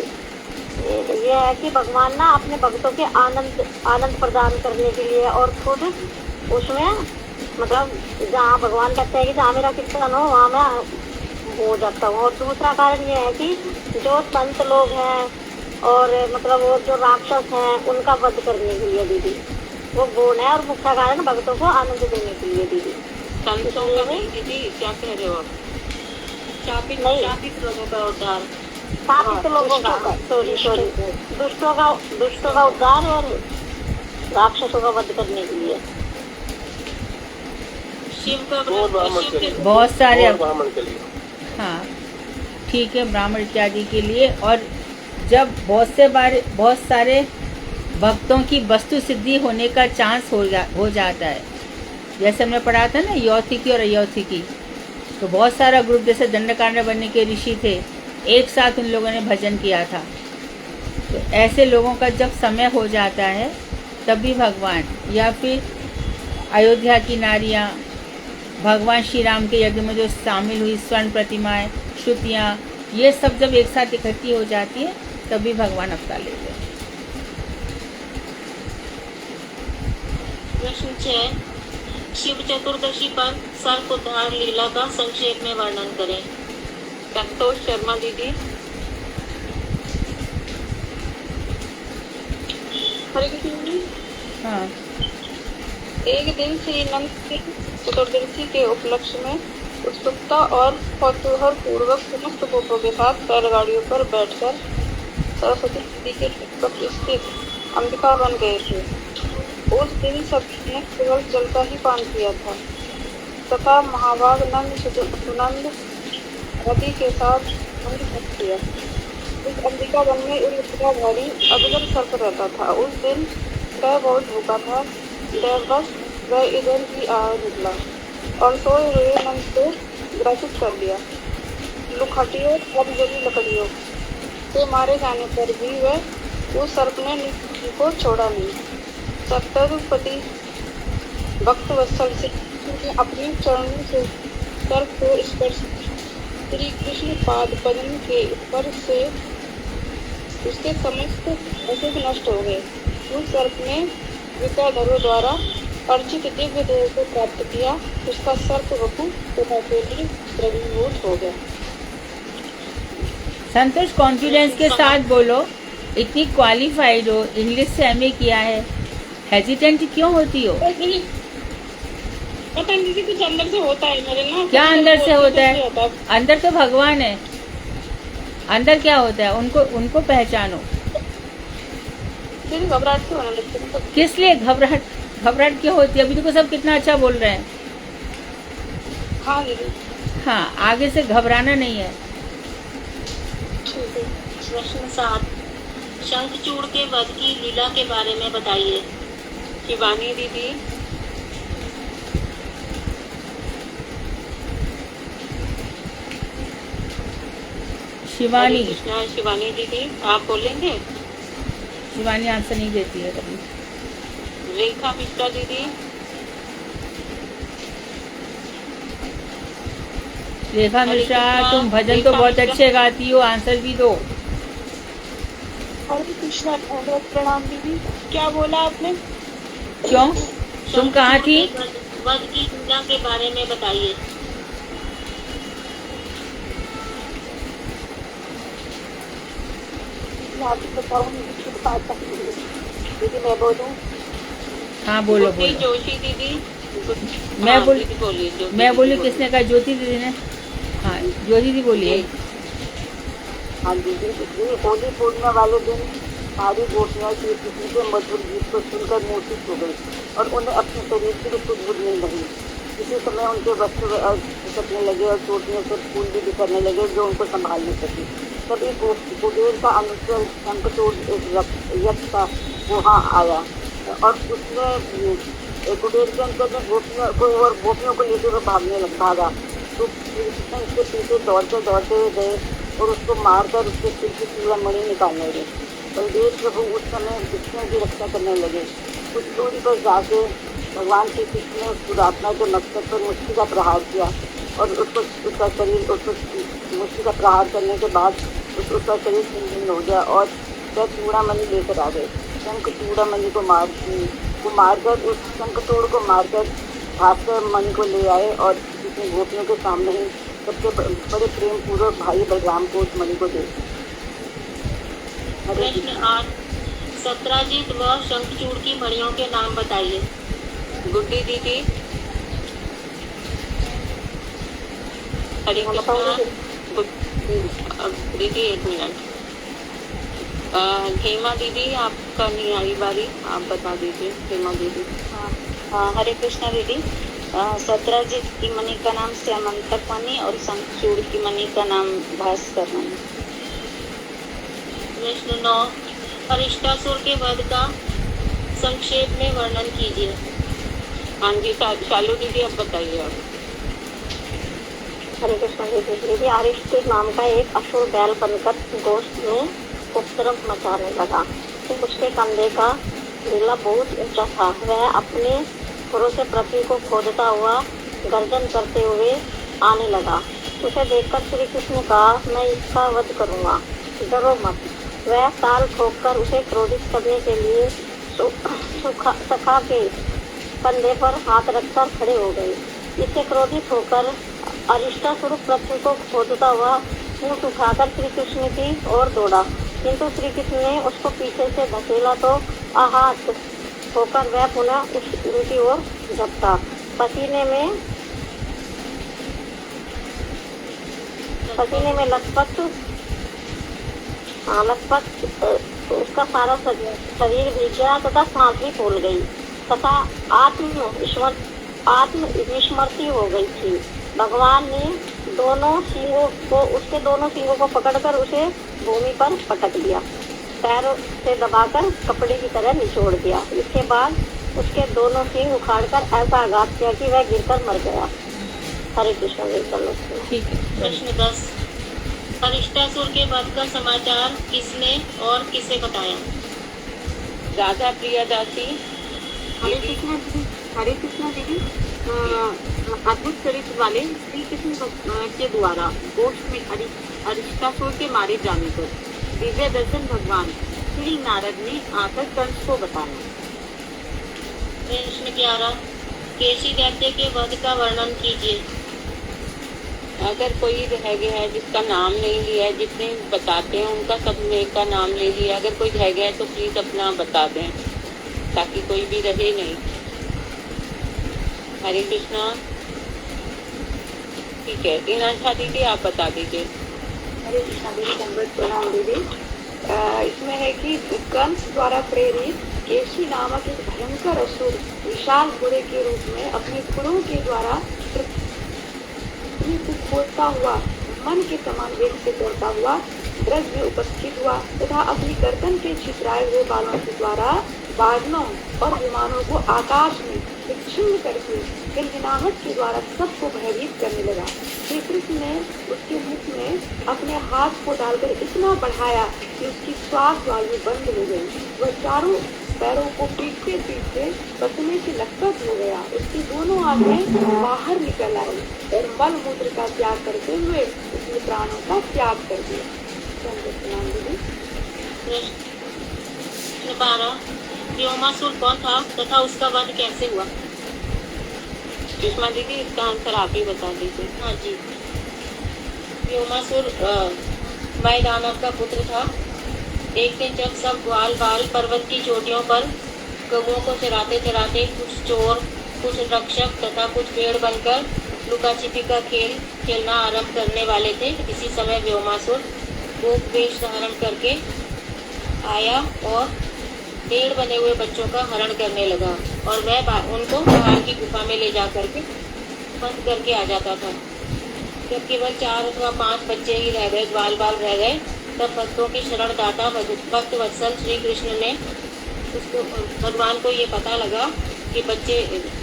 ये है कि भगवान ना अपने भक्तों के आनंद प्रदान करने के लिए और खुद उसमें मतलब जहाँ भगवान कहते हैं कि जहाँ मेरा कीर्तन हो वहाँ मैं हो जाता हूँ। और दूसरा कारण ये है कि जो संत लोग हैं और मतलब वो जो राक्षस हैं उनका वध करने के लिए दीदी, वो गुण है। और मुख्य कारण भक्तों को आनंद देने के लिए दीदी। संतों का नहीं दीदी, क्या कह रहे हो आप? शापित लोगों का उद्धार। शापित लोगों का सॉरी दुष्टों का उद्धार और राक्षसों का वध करने के लिए। शिव का और ब्राह्मण व्रत के लिए। बहुत सारे और ब्राह्मण के लिए। हाँ ठीक है, ब्राह्मण इत्यादि के लिए। और जब बहुत सारे भक्तों की वस्तु सिद्धि होने का चांस हो जाता है, जैसे हमने पढ़ा था ना यौथिकी और अयौथिकी, तो बहुत सारा ग्रुप जैसे दंडकारण्य बनने के ऋषि थे, एक साथ उन लोगों ने भजन किया था। तो ऐसे लोगों का जब समय हो जाता है तभी भगवान या फिर अयोध्या की नारियाँ भगवान श्री राम के यज्ञ में जो शामिल हुई स्वर्ण प्रतिमाएं, श्रुतियाँ, ये सब जब एक साथ इकट्ठी हो जाती है तभी भगवान अवतार लेते हैं। प्रश्न 6। शिव चतुर्दशी पर सर्प उद्धार लीला का संक्षेप में वर्णन करें। संतोष शर्मा दीदी। हरे कृष्ण। हाँ, एक दिन श्री नंद की चतुर्दशी के उपलक्ष्य में उत्सुकता और कौतूहल पूर्वक समस्त गोपों के साथ बैलगाड़ियों पर बैठकर सरस्वती नदी के तट पर स्थित अंबिका बन गए थे। उस दिन सभी ने केवल जल का ही पान किया था तथा महाभाग नंद सुनंद नदी के साथ किया। इस अंबिका वन में एक इतना भारी अजगर सर्प रहता था। उस दिन वह बहुत भूखा था। देववश वह इधर ही आ निकला और सोए हुए नंद को ग्रसित कर लिया। लुखटियों और जली लकड़ियों से मारे जाने पर भी वह उस सर्प ने को छोड़ा नहीं। सप्तपति भक्त वत्सल से उसने अपने चरणों से सर्प को स्पर्श किया। श्री कृष्ण पाद पद्म के स्पर्श से उसके समस्त अशुभ नष्ट हो गए। उस सर्प ने विद्याधरों द्वारा अर्चित दिव्य देह को प्राप्त किया। उसका सर्प वपु तथा के लिए द्रवीभूत हो गया। संतोष कॉन्फिडेंस के साथ बोलो। इतनी क्वालिफाइड हो, इंग्लिश से एमए किया है, हेजिटेंट क्यों होती हो? पता नहीं कुछ अंदर से होता है मेरे ना। क्या अंदर से होता है? अंदर तो भगवान है, अंदर क्या होता है? उनको पहचानो। घबराहट क्यों होने लगती है? किस लिए घबराहट क्यों होती है? अभी देखो सब कितना अच्छा बोल रहे हैं। हाँ दीदी। हाँ, आगे से घबराना नहीं है। प्रश्न 7, शंखचूड़ के वध की लीला के बारे में बताइए। शिवानी दीदी। शिवानी। शिवानी दीदी आप बोलेंगे? शिवानी आंसर नहीं देती है कभी। रेखा मिश्रा दीदी। रेखा मिश्रा, तुम भजन तो बहुत अच्छे गाती हो, आंसर भी दो। हरे कृष्णा, प्रणाम दीदी। क्या बोला आपने? क्यों? तुम कहाँ थी? वध की लीला के बारे में बताइए। दीदी मैं बोलूं? हाँ बोलो बोलो। जोशी दीदी। मैं बोली किसने कहा? ज्योति दीदी ने। हाँ ज्योति दीदी बोलिए। हाँ दीदी, होली पूर्णिमा वाले दिन सारी गोपियाँ श्री कृष्ण के मधुर गीत को सुनकर मूर्छित हो गई और उन्हें अपने शरीर की भी कुछ बुझ नहीं लगी। इसी समय उनके वस्त्र घिसकने लगे और चोटियों से फूल भी बिखरने लगे जो उनको संभाल नहीं सकी। तभी कुबेर का अनुचर शंखचूड़ यक्ष का वहाँ आया और उसने कुबेर के अंतर में गोपियों को लेकर वो भागा। तो कृष्ण उसके पीछे दौड़ते गए और उसको मारकर उसके सिर की चूड़ामणि निकालने लगे। बलदेव प्रभु उस समय कृष्ण की रक्षा करने लगे। कुछ दूरी पर जाके भगवान श्री कृष्ण ने उस दुरात्मा के मस्तक पर मुट्ठी का प्रहार किया और उसका शरीर मुट्ठी का प्रहार करने के बाद उसका शरीर छिन्न हो गया और वह चूड़ामणि लेकर आ गए। शंख चूड़ामणि को मारकर उस शंखचूड़ को मारकर भास्कर मणि को ले आए और जिसने गोपियों के सामने ही सबसे बड़े प्रेम पूर्वक भाई बलराम को उस मणि को दे। प्रश्न 8, सत्राजित व शंखचूड़ की मणियों के नाम बताइए। गुड्डी दीदी। हरे कृष्णा दीदी, एक मिनट। हेमा दीदी आपका नहीं आई बारी, आप बता दीजिए। हेमा दीदी। हाँ, हरे कृष्णा दीदी। सत्राजित की मणि का नाम श्यामंतक मणि और शंखचूड़ की मणि का नाम भास्कर मणि। प्रश्न 9, अरिष्टासुर के वध का संक्षेप में वर्णन कीजिए। हाँ जी, शालू दीदी आप बताइए। हरे कृष्ण दीदी। अरिष्ट नाम का एक असुर बैल बनकर गोष्ठ में उपद्रव मचाने लगा। फिर उसके कंधे का ढीला बहुत ऊंचा था। वह अपने खुरों से पृथ्वी को खोदता हुआ गर्जन करते हुए आने लगा। उसे देखकर श्री कृष्ण ने कहा, मैं इसका वध करूंगा, डरो मत। वह ताल ठोककर उसे क्रोधित करने के लिए सखा के कंधे पर हाथ रखकर खड़े हो गए। इससे क्रोधित होकर अरिष्टासुर पृथ्वी को खोदता हुआ मुंह उठाकर श्री कृष्ण की ओर दौड़ा, किंतु श्री कृष्ण ने उसको पीछे से धकेला तो आहत होकर वह पुनः उनकी ओर झपटा। पसीने में लथपथ उसका सारा शरीर भीग गया तथा सांस भी फूल गई तथा आत्मविस्मृति हो गई थी। भगवान ने उसके दोनों सींगों को पकड़कर उसे भूमि पर पटक दिया, पैरों से दबाकर कपड़े की तरह निचोड़ दिया। इसके बाद उसके दोनों सींग उखाड़कर ऐसा आघात किया कि वह गिरकर मर गया। हरे कृष्ण। प्रश्न 10, अरिष्टासुर के वध का समाचार किसने और किसे बताया? राधा प्रिया दासी। हरे कृष्ण हरे कृष्णा दीदी, अद्भुत चरित्र वाले श्री कृष्ण के द्वारा गोष्ठ में अरिष्टासुर के मारे जाने पर दिव्य दर्शन भगवान श्री नारद ने आकर कंस को बताया। कृष्ण 11 केशी दैत्य के वध का वर्णन कीजिए। अगर कोई रह गया है जिसका नाम नहीं लिया है, जितने बताते हैं उनका सब का नाम ले लिया, अगर कोई रह गया है तो प्लीज अपना बता दें ताकि कोई भी रहे नहीं। हरे कृष्णा। ठीक है, इनाशा दीदी आप बता दीजिए। हरे कृष्णा दीदी, दंडवत प्रणाम दीदी। इसमें है कि कंस द्वारा प्रेरित केशी नामक एक भयंकर असुर विशाल घोड़े के रूप में अपने खुरों के द्वारा को खोदता हुआ मन के समान वेग से दौड़ता हुआ ब्रज में उपस्थित हुआ तथा अपनी गर्दन के छितराए हुए बालों के द्वारा बादलों और विमानों को आकाश में विच्छिन्न करके गिनगिनाहट के द्वारा सबको भयभीत करने लगा। श्री कृष्ण ने उसके मुख में अपने हाथ को डालकर इतना बढ़ाया कि उसकी श्वास वायु बंद हो गई। वह चारों पैरों को पीटते पीटते बसने से लकत हो गया। उसकी दोनों आंखें बाहर निकल आई और मल मूत्र का त्याग करते हुए उसने प्राणों का त्याग कर दिया। कृष्ण 12 व्योमासुर कौन था तथा उसका वध कैसे हुआ। सुषमा दीदी, इसका आंसर आप ही बता दीजिए। हाँ जी, व्योमासुर मैदानव का पुत्र था। एक दिन जब सब ग्वाल बाल पर्वत की चोटियों पर गौओं को चराते चराते कुछ चोर, कुछ रक्षक तथा कुछ पेड़ बनकर लुका छिपी का खेल खेलना आरंभ करने वाले थे, इसी समय व्योमासुर गोप वेश धारण करके आया और पेड़ बने हुए बच्चों का हरण करने लगा और वह उनको पहाड़ की गुफा में ले जा करके बंद करके आ जाता था। जब केवल 4 अथवा 5 बच्चे ही रह गए, ग्वाल बाल रह गए, तब भक्तों की शरण दाता भक्त वत्सल श्री कृष्ण ने उसको भगवान को ये पता लगा कि बच्चे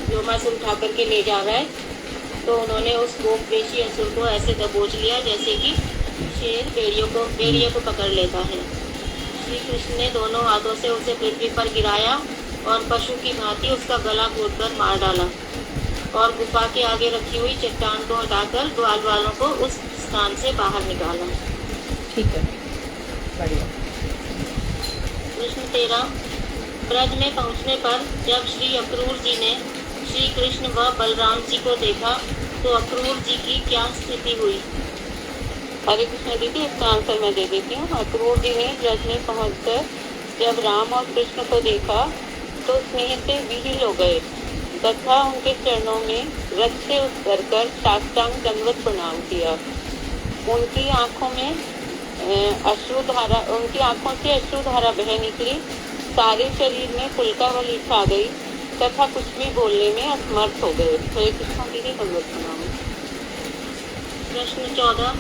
व्योमासुर उठा करके ले जा रहा है, तो उन्होंने उस गोपवेशी असुर को ऐसे दबोच लिया जैसे कि शेर भेड़ियों को पकड़ लेता है। श्री कृष्ण ने दोनों हाथों से उसे पृथ्वी पर गिराया और पशु की भांति उसका गला घोटकर मार डाला और गुफा के आगे रखी हुई चट्टान को हटाकर ग्वाल वालों को उस स्थान से बाहर निकाला। ठीक है, बढ़िया। कृष्ण 13 ब्रज में पहुंचने पर जब श्री अक्रूर जी ने श्री कृष्ण व बलराम जी को देखा तो अक्रूर जी की क्या स्थिति हुई। हरे कृष्ण दीदी, इसका आंसर मैं दे देती हूँ। अक्रूर जी ने ब्रज में पहुंचकर जब राम और कृष्ण को देखा तो स्नेह से विहीन हो गए तथा उनके चरणों में रथ से उतरकर साष्टांग दंडवत प्रणाम किया। उनकी आंखों से अश्रुधारा बह निकली, सारे शरीर में पुलकावली छा गई तथा कुछ भी बोलने में असमर्थ हो गए। हरे कृष्ण दीदी, दंडवत प्रणाम। प्रश्न 14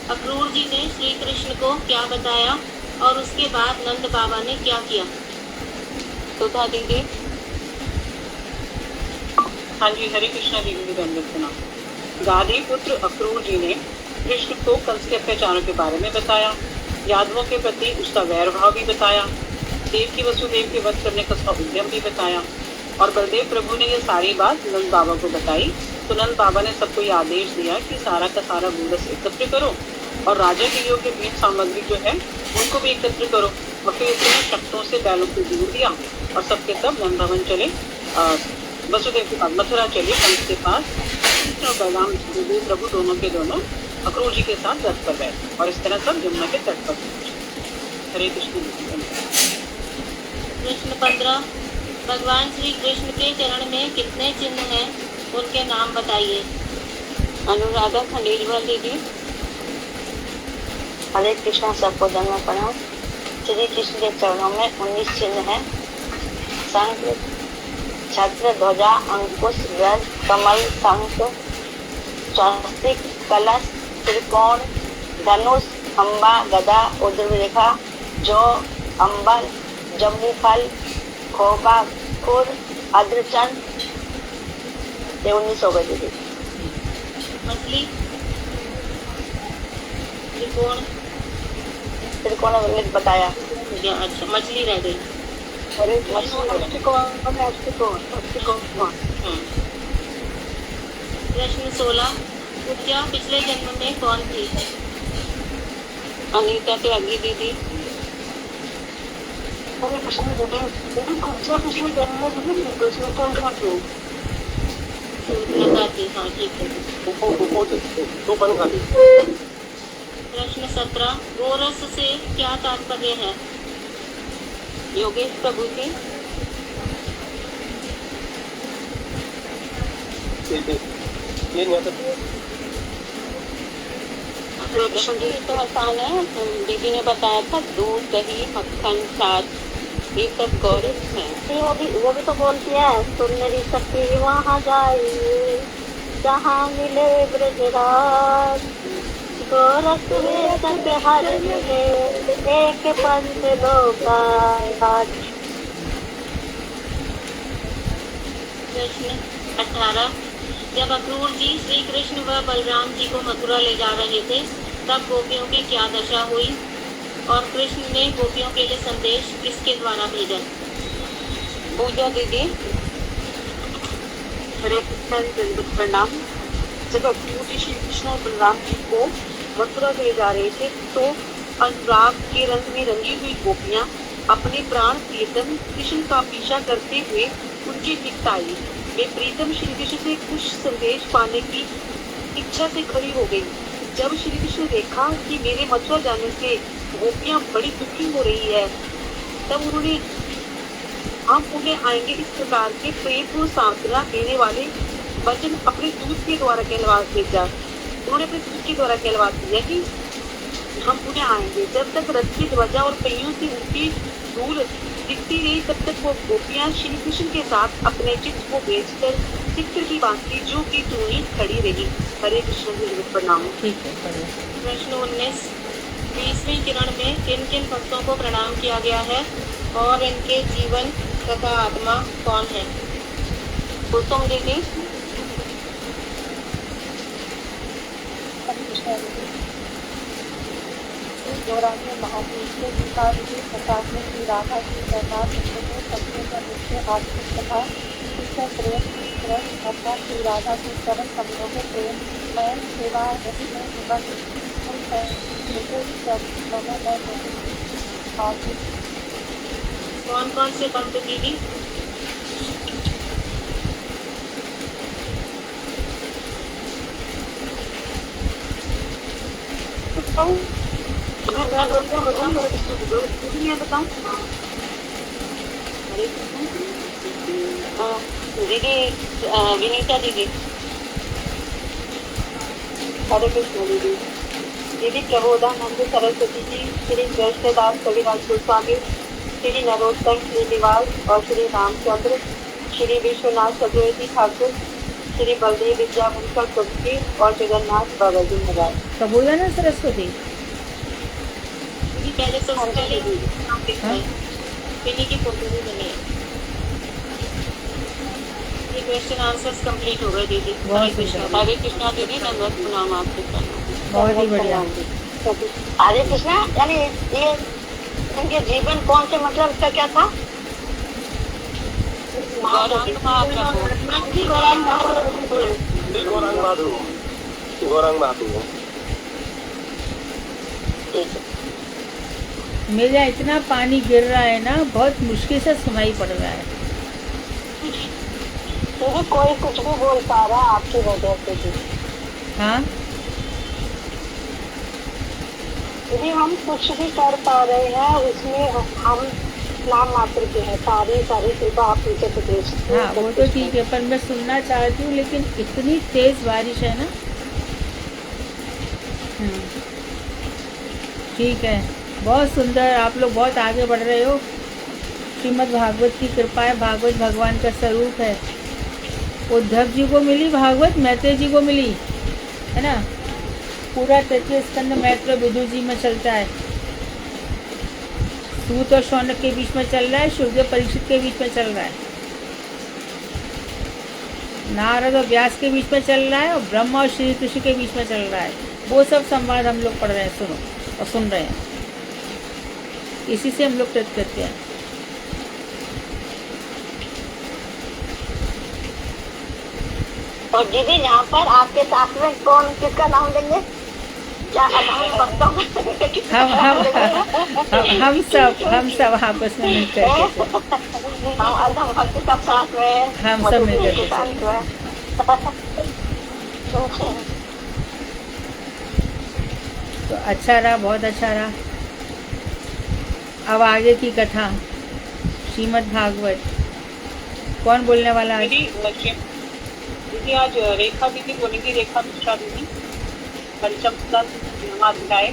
अक्रूर जी ने श्री कृष्ण को क्या बताया और उसके बाद नंद बाबा ने क्या किया। सुधा दीदी। हाँ जी, हरे कृष्णा दीदी, दंडवत प्रणाम। गाधी पुत्र अक्रूर जी ने कृष्ण को कंस के अत्याचारों के बारे में बताया, यादवों के प्रति उसका वैर भाव भी बताया, देव की वसुदेव के वध करने का उसका उद्यम भी बताया और बलदेव प्रभु ने यह सारी बात नंद बाबा को बताई। तो नंद बाबा ने सबको ये आदेश दिया कि सारा का सारा गोरस एकत्र करो और राजा के योग्य भेंट सामग्री जो है उनको भी एकत्र करो। और फिर इसने शक्तों से बैलों को दूर दिया और सबके सब वृंदावन चले, वसुदेव के पास मथुरा चले, कंस के पास। और बलराम प्रभु दोनों के दोनों अक्रूर जी के साथ रथ पर बैठे और इस तरह सब यमुना के तट पर पहुंचे। हरे कृष्ण। प्रश्न 15 भगवान श्री कृष्ण के चरण में कितने चिन्ह हैं, उनके नाम बताइए। अनुराधा खंडेलवाल दीदी। हरे कृष्णा, सबको दंडवत प्रणाम। श्री कृष्ण के चरणों में 19 चिन्ह हैं। शंख, छत्र, ध्वजा, अंकुश, गज, कमल, शंख, स्वस्तिक, कलश, त्रिकोण, धनुष, खंबा, गदा, उद्ररेखा, जो, अंबर, जम्बू फल, खोपा, खुर, अद्रचन। ये 19 हो गए दीदी। मछली, त्रिकोण बताया। अच्छा, मछली रह गई। अरे दृष्टिकोण प्रश्न 16 पूजा पिछले जन्म में कौन थी? अनीता त्यागी दीदी। अरे कृष्ण दीदी कुब्जा पिछले जन्म में दीदी थी, तो इसमें कौन था क्यों? लता थी, हाँ ठीक है। प्रश्न 17 गोरस से क्या तात्पर्य है? योगेश प्रभु जी। ये नहीं आता। कृष्ण जी तो आसान है, दीदी ने बताया था दूध दही मक्खन छाछ ये सब गौरव है। वो भी तो बोलती है सुंदरी सखी वहाँ जाइए जहाँ मिले ब्रजराज गोरख में सत्य मिले एक पंच लोकाज। प्रश्न 18 जब अक्रूर जी श्री कृष्ण व बलराम जी को मथुरा ले जा रहे थे तब गोपियों की क्या दशा हुई और कृष्ण ने गोपियों के लिए संदेश किसके द्वारा भेजा? पूजा दीदी। हरे कृष्ण जी प्रणाम। जब अक्रूर जी श्री कृष्ण और बलराम जी को मथुरा ले जा रहे थे तो अनुराग के रंग में रंगी हुई गोपियां अपने प्राण प्रियतम कृष्ण का पीछा करते हुए उनके निकट आई। वे प्रीतम श्री कृष्ण से कुछ संदेश पाने की इच्छा से खड़ी हो गई। जब श्री कृष्ण ने देखा कि मेरे मथुरा जाने से गोपियां बड़ी दुखी हो रही है तब उन्होंने हम उन्हें आएंगे इस प्रकार के प्रेम को सांत्वना देने वाले वचन अपने दूत के द्वारा कहलवा भेजा। उन्होंने अपने दूत के द्वारा कहलवा दिया कि हम उन्हें आएंगे। जब तक रथ की ध्वजा और पहियों से उनकी धूल दिखती रही तब तक वो गोपियां श्री कृष्ण के साथ अपने चित्त को बेचकर चित्र की बांसुरी जो की धुनी खड़ी रही। हरे कृष्ण जी प्रणाम। ठीक है पढ़ो। प्रश्न 19 20वीं किरण में किन किन भक्तों को प्रणाम किया गया है और इनके जीवन तथा आत्मा कौन है? कुसुम दीदी। गौरांग महापुरुष के विकास के प्रकाश में श्री राधा की जगन्नाथ में सबसे मुख्य आर्थिक तथा शिक्षा प्रेम कृष्ण अर्थात श्री राधा के चरण कमलों के प्रेम में सेवा में निबंध कौन कौन से भक्त दीदी? दीदी विनीता दीदी। हरे कृष्ण दीदी। दीदी प्रबोधानंद सरस्वती जी, श्री कृष्णदास कविराज गोस्वामी, श्री नरोत्तम श्रीनिवास और श्री रामचंद्र, श्री विश्वनाथ चतुर्थी ठाकुर, श्री बलदेव विद्या मुंकर कुर्सी और जगन्नाथ बाबा जी महाराज। प्रबोधानंद सरस्वती। पहले तो इन्हीं की फोटो भी बनी है। ये क्वेश्चन आंसर्स कंप्लीट हो गए दीदी। बहुत बढ़िया। हरे कृष्णा दीदी नंबर प्रणाम आपके साथ। बहुत ही बढ़िया। हरे कृष्णा यानी ये उनके जीवन कौन से मतलब इसका क्या था? गौरांग महाप्रभु। गौरांग महाप्रभु। मेरा इतना पानी गिर रहा है ना, बहुत मुश्किल से सुनाई पड़ रहा है। कोई कुछ भी बोल पा रहा है आपकी वजह से भी। हाँ यदि हम कुछ भी कर पा रहे हैं उसमें हम नाम मात्र के हैं। सारी कृपा आप नीचे से भेजते। हाँ वो तो ठीक है, पर मैं सुनना चाहती हूँ लेकिन इतनी तेज बारिश है ना। ठीक है, बहुत सुंदर, आप लोग बहुत आगे बढ़ रहे हो। श्रीमद् भागवत की कृपा है, भागवत भगवान का स्वरूप है। उद्धव जी को मिली भागवत, मैत्रेय जी को मिली है ना। पूरा तृतीय स्कंद मैत्रेय विदुर जी में चलता है। सूत और शौनक के बीच में चल रहा है, शुकदेव परीक्षित के बीच में चल रहा है, नारद और व्यास के बीच में चल रहा है, और ब्रह्मा और श्री कृष्ण के बीच में चल रहा है। वो सब संवाद हम लोग पढ़ रहे हैं, सुनो और सुन रहे हैं। इसी से हम लोग तृप्त करते हैं। और दीदी यहाँ पर आपके साथ में कौन किसका नाम लेंगे? क्या हम भक्तों का किसका नाम लेंगे? हम सब आपस में मिलकर हम अल्लाह भक्त सब साथ में, हम सब मिलकर के साथ में। तो अच्छा रहा, बहुत अच्छा रहा। अब आगे की कथा श्रीमद् भागवत, कौन बोलने वाला आज? दीदी आज रेखा दीदी बोलेंगी, रेखा मिश्रा दीदी, पंचम अध्याय।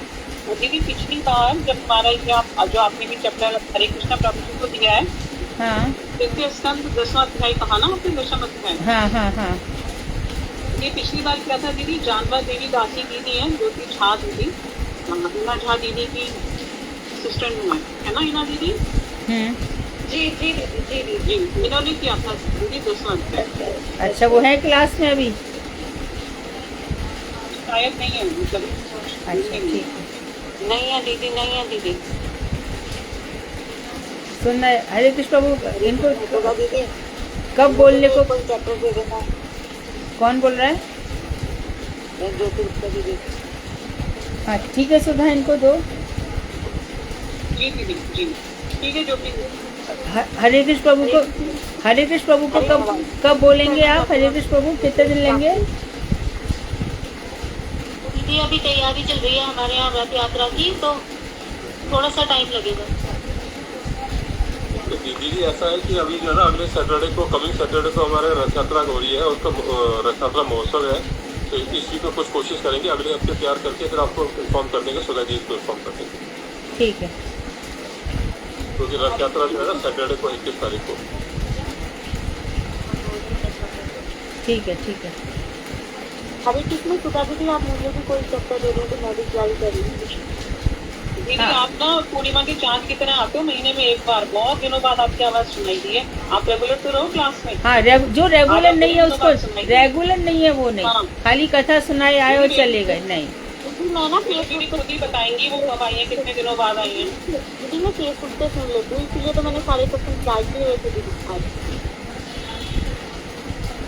तो दीदी पिछली बार जब हमारा जो आपने भी चैप्टर हरे कृष्णा प्रभु जी को दिया है, हाँ द्वितीय स्कंद 10वां अध्याय कहा ना आपने, 10वां अध्याय। हाँ हाँ हाँ। ये पिछली बार क्या था दीदी? जानवा देवी दासी दीदी है, जो कि झा दीदी, हिना झा दीदी की सिस्टर है ना हिना दीदी? जी जी जी जी जी, इन्होंने किया था दीदी 10वां अध्याय। अच्छा, वो है क्लास में अभी? शायद नहीं है मतलब। अच्छा ठीक है। नहीं है दीदी, नहीं है दीदी। सुनना है हरे कृष्ण प्रभु, इनको दीदी कब बोलने को? कोई चैप्टर दे देना। कौन बोल रहा है? दीदी हाँ ठीक है सुधा, इनको दो। जी दीदी जी, ठीक है। जो भी हरे कृष्ण प्रभु को, हरे कृष्ण प्रभु को कब बोलेंगे आप? हरे कृष्ण प्रभु कितने दिन लेंगे? दीदी अभी तैयारी चल रही है हमारे यहाँ रथ यात्रा की, तो थोड़ा सा टाइम लगेगा। तो दीदी ऐसा है कि अभी जो है ना, अगले सैटरडे को, कमिंग सैटरडे को हमारे रथ यात्रा हो रही है, उसका रथ यात्रा महोत्सव है। तो इस वीक में कुछ कोशिश करेंगे अगले हफ्ते तैयार करके फिर आपको इन्फॉर्म कर देंगे, सुधा जी को इन्फॉर्म कर देंगे। ठीक है। क्योंकि रथ यात्रा जो है ना सैटरडे को 21 तारीख को। ठीक है ठीक है। हरे कृष्ण सुधा दीदी, आप मुझे भी कोई चैप्टर दे दें तो मैं भी ट्राई करूँगी। दीदी आप ना पूर्णिमा के चांद की तरह आते हो महीने में एक बार, बहुत दिनों बाद आपकी आवाज सुनाई दी है। आप रेगुलर तो रहो क्लास में। हाँ, जो रेगुलर नहीं है उसको, रेगुलर नहीं है वो नहीं, हाँ। खाली कथा सुनाए आए और चले गए, नहीं। मैं ना दीदी खुद ही बताएंगी वो कब आई है, कितने दिनों बाद आई है। दीदी मैं फेसबुक पे सुन लेती हूँ, इसलिए तो मैंने सारे क्वेश्चन ट्राई किए हुए थे दीदी आज।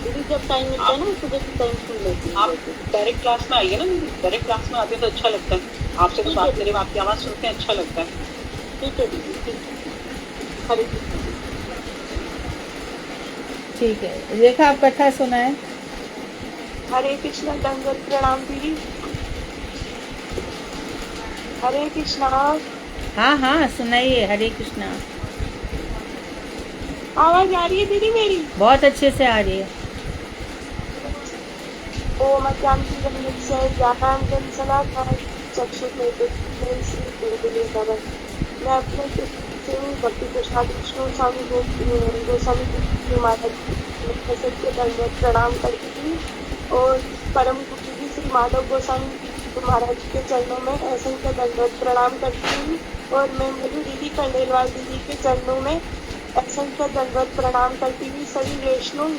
दीदी जब टाइम मिलता है ना सुबह के टाइम सुन लेती हूँ। आप डायरेक्ट क्लास में आइए ना दीदी, डायरेक्ट क्लास में आते तो अच्छा लगता है। आपसे कुछ बात करें, आपकी आवाज सुनते हैं, अच्छा लगता है। ठीक है दीदी, ठीक है। हरे कृष्ण। ठीक है, रेखा आप कथा सुनाए। हरे कृष्ण, दंडवत प्रणाम दीदी। हरे कृष्णा। हाँ हाँ सुनाइए, हरे कृष्णा। आवाज आ रही है दीदी मेरी? बहुत अच्छे से आ रही है। ओम अज्ञानति जन्मस्य ज्ञानांजन शलाकाय चक्षुर्मीलितं येन मैं अपने से भक्ति प्रसाद विष्णु स्वामी गोस्वामी जी महाराज के दंडवत प्रणाम करती थी और परम पूज्य जी श्री माधव गोस्वामी महाराज के चरणों में असंख्य दंडवत प्रणाम करती हूँ और मैं मेरी दीदी खंडेलवाल दीदी के चरणों में असंख्य दंडवत प्रणाम करती हुई सभी वैष्णव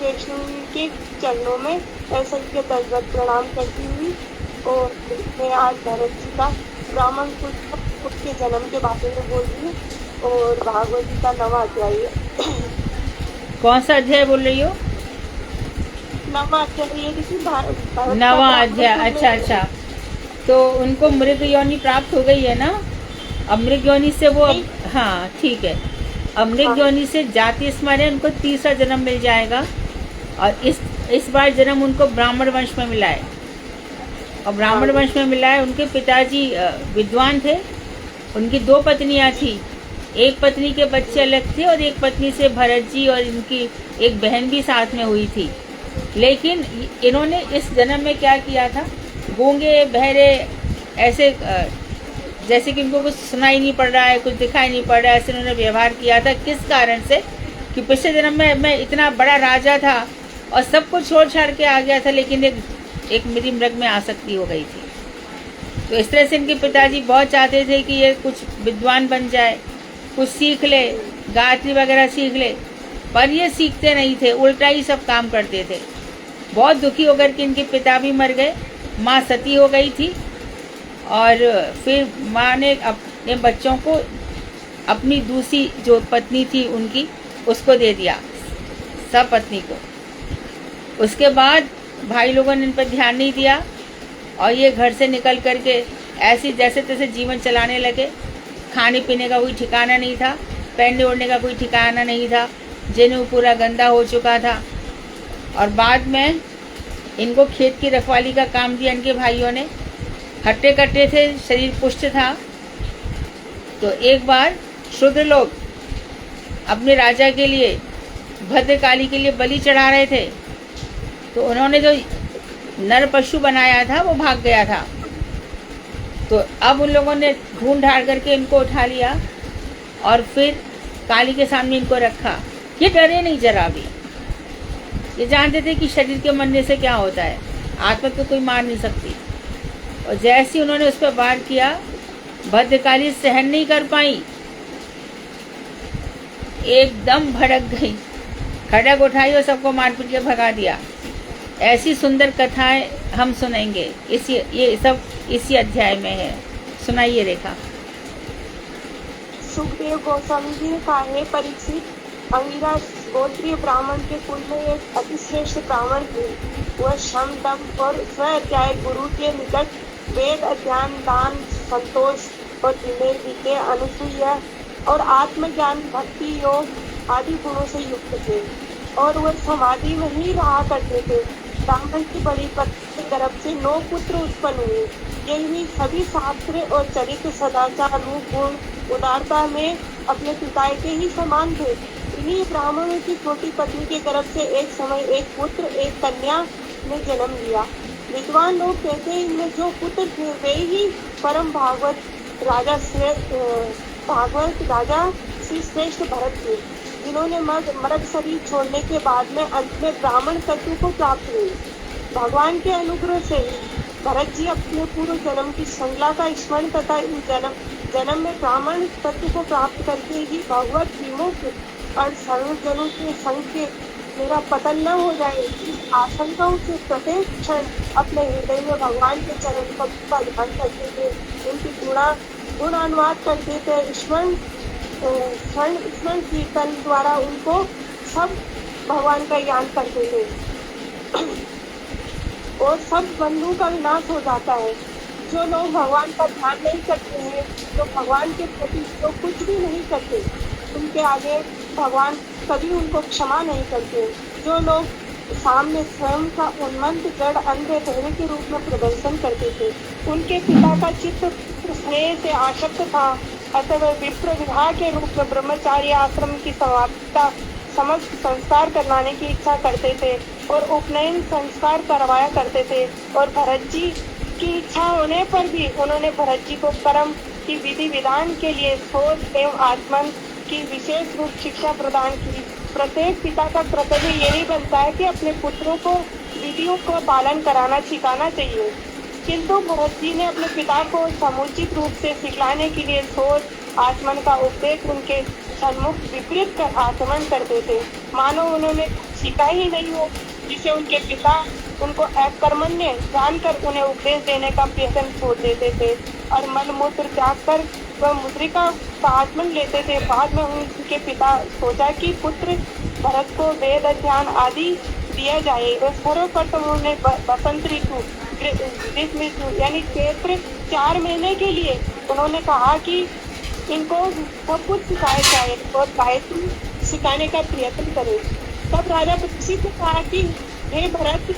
के चरणों में असंख्य दंडवत प्रणाम करती हुई। और मैं आज भरत जी का ब्राह्मण कुल के जन्म के बारे में बोल रही हूँ और भागवत जी का 9वां अध्याय है। कौन सा अध्याय बोल रही हो? 9वां अध्याय है। 9वां अध्याय, अच्छा अच्छा। तो उनको मृग योनि प्राप्त हो गई है ना? अब मृग योनि से वो हाँ ठीक है, अब मृग योनि से जाति स्मरण उनको तीसरा जन्म मिल जाएगा और इस बार जन्म उनको ब्राह्मण वंश में मिला है। और ब्राह्मण वंश में मिला है। उनके पिताजी विद्वान थे, उनकी 2 पत्नियां थी, एक पत्नी के बच्चे अलग थे और एक पत्नी से भरत जी और इनकी एक बहन भी साथ में हुई थी। लेकिन इन्होंने इस जन्म में क्या किया था, गूंगे बहरे ऐसे जैसे कि इनको कुछ सुनाई नहीं पड़ रहा है, कुछ दिखाई नहीं पड़ रहा है, ऐसे उन्होंने व्यवहार किया था। किस कारण से? कि पिछले जन्म में मैं इतना बड़ा राजा था और सब कुछ छोड़ छाड़ के आ गया था, लेकिन एक मेरी मृग में आसक्ति हो गई थी। तो इस तरह से इनके पिताजी बहुत चाहते थे कि ये कुछ विद्वान बन जाए, कुछ सीख ले, गायत्री वगैरह सीख ले, पर ये सीखते नहीं थे, उल्टा ही सब काम करते थे। बहुत दुखी होकर के इनके पिता भी मर गए, माँ सती हो गई थी और फिर माँ ने अपने बच्चों को अपनी दूसरी जो पत्नी थी उनकी उसको दे दिया, सपत्नी को। उसके बाद भाई लोगों ने इन पर ध्यान नहीं दिया और ये घर से निकल करके ऐसी जैसे तैसे जीवन चलाने लगे। खाने पीने का कोई ठिकाना नहीं था, पहनने ओढ़ने का कोई ठिकाना नहीं था, जिन्हें पूरा गंदा हो चुका था। और बाद में इनको खेत की रखवाली का काम दिया इनके भाइयों ने। हट्टे कट्टे थे, शरीर पुष्ट था। तो एक बार शूद्र लोग अपने राजा के लिए, भद्रकाली के लिए बलि चढ़ा रहे थे, तो उन्होंने जो नर पशु बनाया था वो भाग गया था। तो अब उन लोगों ने ढूंढ ढाड़ करके इनको उठा लिया और फिर काली के सामने इनको रखा। ये डरे नहीं जरा भी, ये जानते थे कि शरीर के मरने से क्या होता है, आत्मा तो कोई मार नहीं सकती। और जैसे उन्होंने उस पर वार किया, भद्रकाली सहन नहीं कर पाई, एकदम भड़क गई, खड़ग उठाई और सबको मार पीट के भगा दिया। ऐसी सुंदर कथाएं हम सुनेंगे, ये सब इसी अध्याय में है। सुनाइए रेखा। सुखदेव गोस्वामी जी ने कहा, हे परीक्षित, अंगिरा गोत्रीय ब्राह्मण के कुल में एक अतिश्रेष्ठ ब्राह्मण थे। वह श्रम, दम और स्वाध्याय गुरु के निकट वेद अध्ययन, दान, संतोष और विवेक के अनुसूया और आत्मज्ञान, भक्ति, योग आदि गुणों से युक्त थे और वह समाधि में ही रहा करते थे। ब्राह्मण की बड़ी पत्नी के गर्भ से 9 पुत्र उत्पन्न हुए। यही सभी शास्त्र और चरित्र, सदाचार, रूप, गुण, उदारता में अपने पिता के ही समान थे। इन्हीं ब्राह्मणों की छोटी पत्नी के गर्भ से एक समय एक पुत्र, एक कन्या ने जन्म लिया। विद्वान लोग कहते हैं, इनमें जो पुत्र थे वे ही परम भागवत राजा श्री श्रेष्ठ भरत थे, जिन्होंने मर्द शरीर छोड़ने के बाद में अंत में ब्राह्मण तत्व को प्राप्त हुए। भगवान के अनुग्रह से भरत जी अपने पूर्व जन्म की श्रृंखला का स्मरण तथा इन जन्म में ब्राह्मण तत्व को प्राप्त करके ही भगवत विमुख और सर्वजनों के संग के मेरा पतन न हो जाए, इस आशंकाओं से प्रत्येक क्षण अपने हृदय में भगवान के चरण पद का ध्यान करते थे, उनकी गुणानुवाद करते थे। स्मरण कीर्तन द्वारा उनको सब भगवान का ज्ञान करते थे और सब बंधु का विनाश हो जाता है। जो लोग भगवान का ध्यान नहीं करते हैं, जो भगवान के प्रति जो कुछ भी नहीं करते, उनके आगे भगवान कभी उनको क्षमा नहीं करते। जो लोग सामने स्वयं का उन्मत्त जड़ अंधे धैर्य के रूप में प्रदर्शन करते थे, उनके पिता का चित्त स्नेह से आसक्त था, अतः वह विप्र विवाह के रूप में ब्रह्मचार्य आश्रम की समाप्ता समस्त संस्कार करवाने की इच्छा करते थे और उपनयन संस्कार करवाया करते थे। और भरत जी की इच्छा होने पर भी उन्होंने भरत जी को कर्म की विधि विधान के लिए शोध एवं आत्मन की विशेष रूप शिक्षा प्रदान की। प्रत्येक पिता का कर्तव्य यही बनता है कि अपने पुत्रों को विधियों का पालन कराना सिखाना चाहिए, किंतु भरत जी ने अपने पिता को समुचित रूप से सिखलाने के लिए शोध आत्मन का उपदेश उनके सन्मुख विपरीत कर आचमन करते थे, मानो उन्होंने सीखा ही नहीं हो, जिसे उनके पिता उनको अकर्मण्य जानकर उन्हें उपदेश देने का प्रयत्न छोड़ देते थे और मल मूत्र त्याग कर वह मुद्रिका का आचमन लेते थे। बाद में उनके पिता सोचा कि पुत्र भरत को वेद अध्ययन आदि दिया जाए और सर्वप्रथम उन्हें बसंत ऋतु यानी चैत्र 4 महीने के लिए उन्होंने कहा कि इनको सब कुछ सिखाया जाए और गायत्री सिखाने का प्रयत्न करें। तब राजा परीक्षित ने कहा कि हे भरत,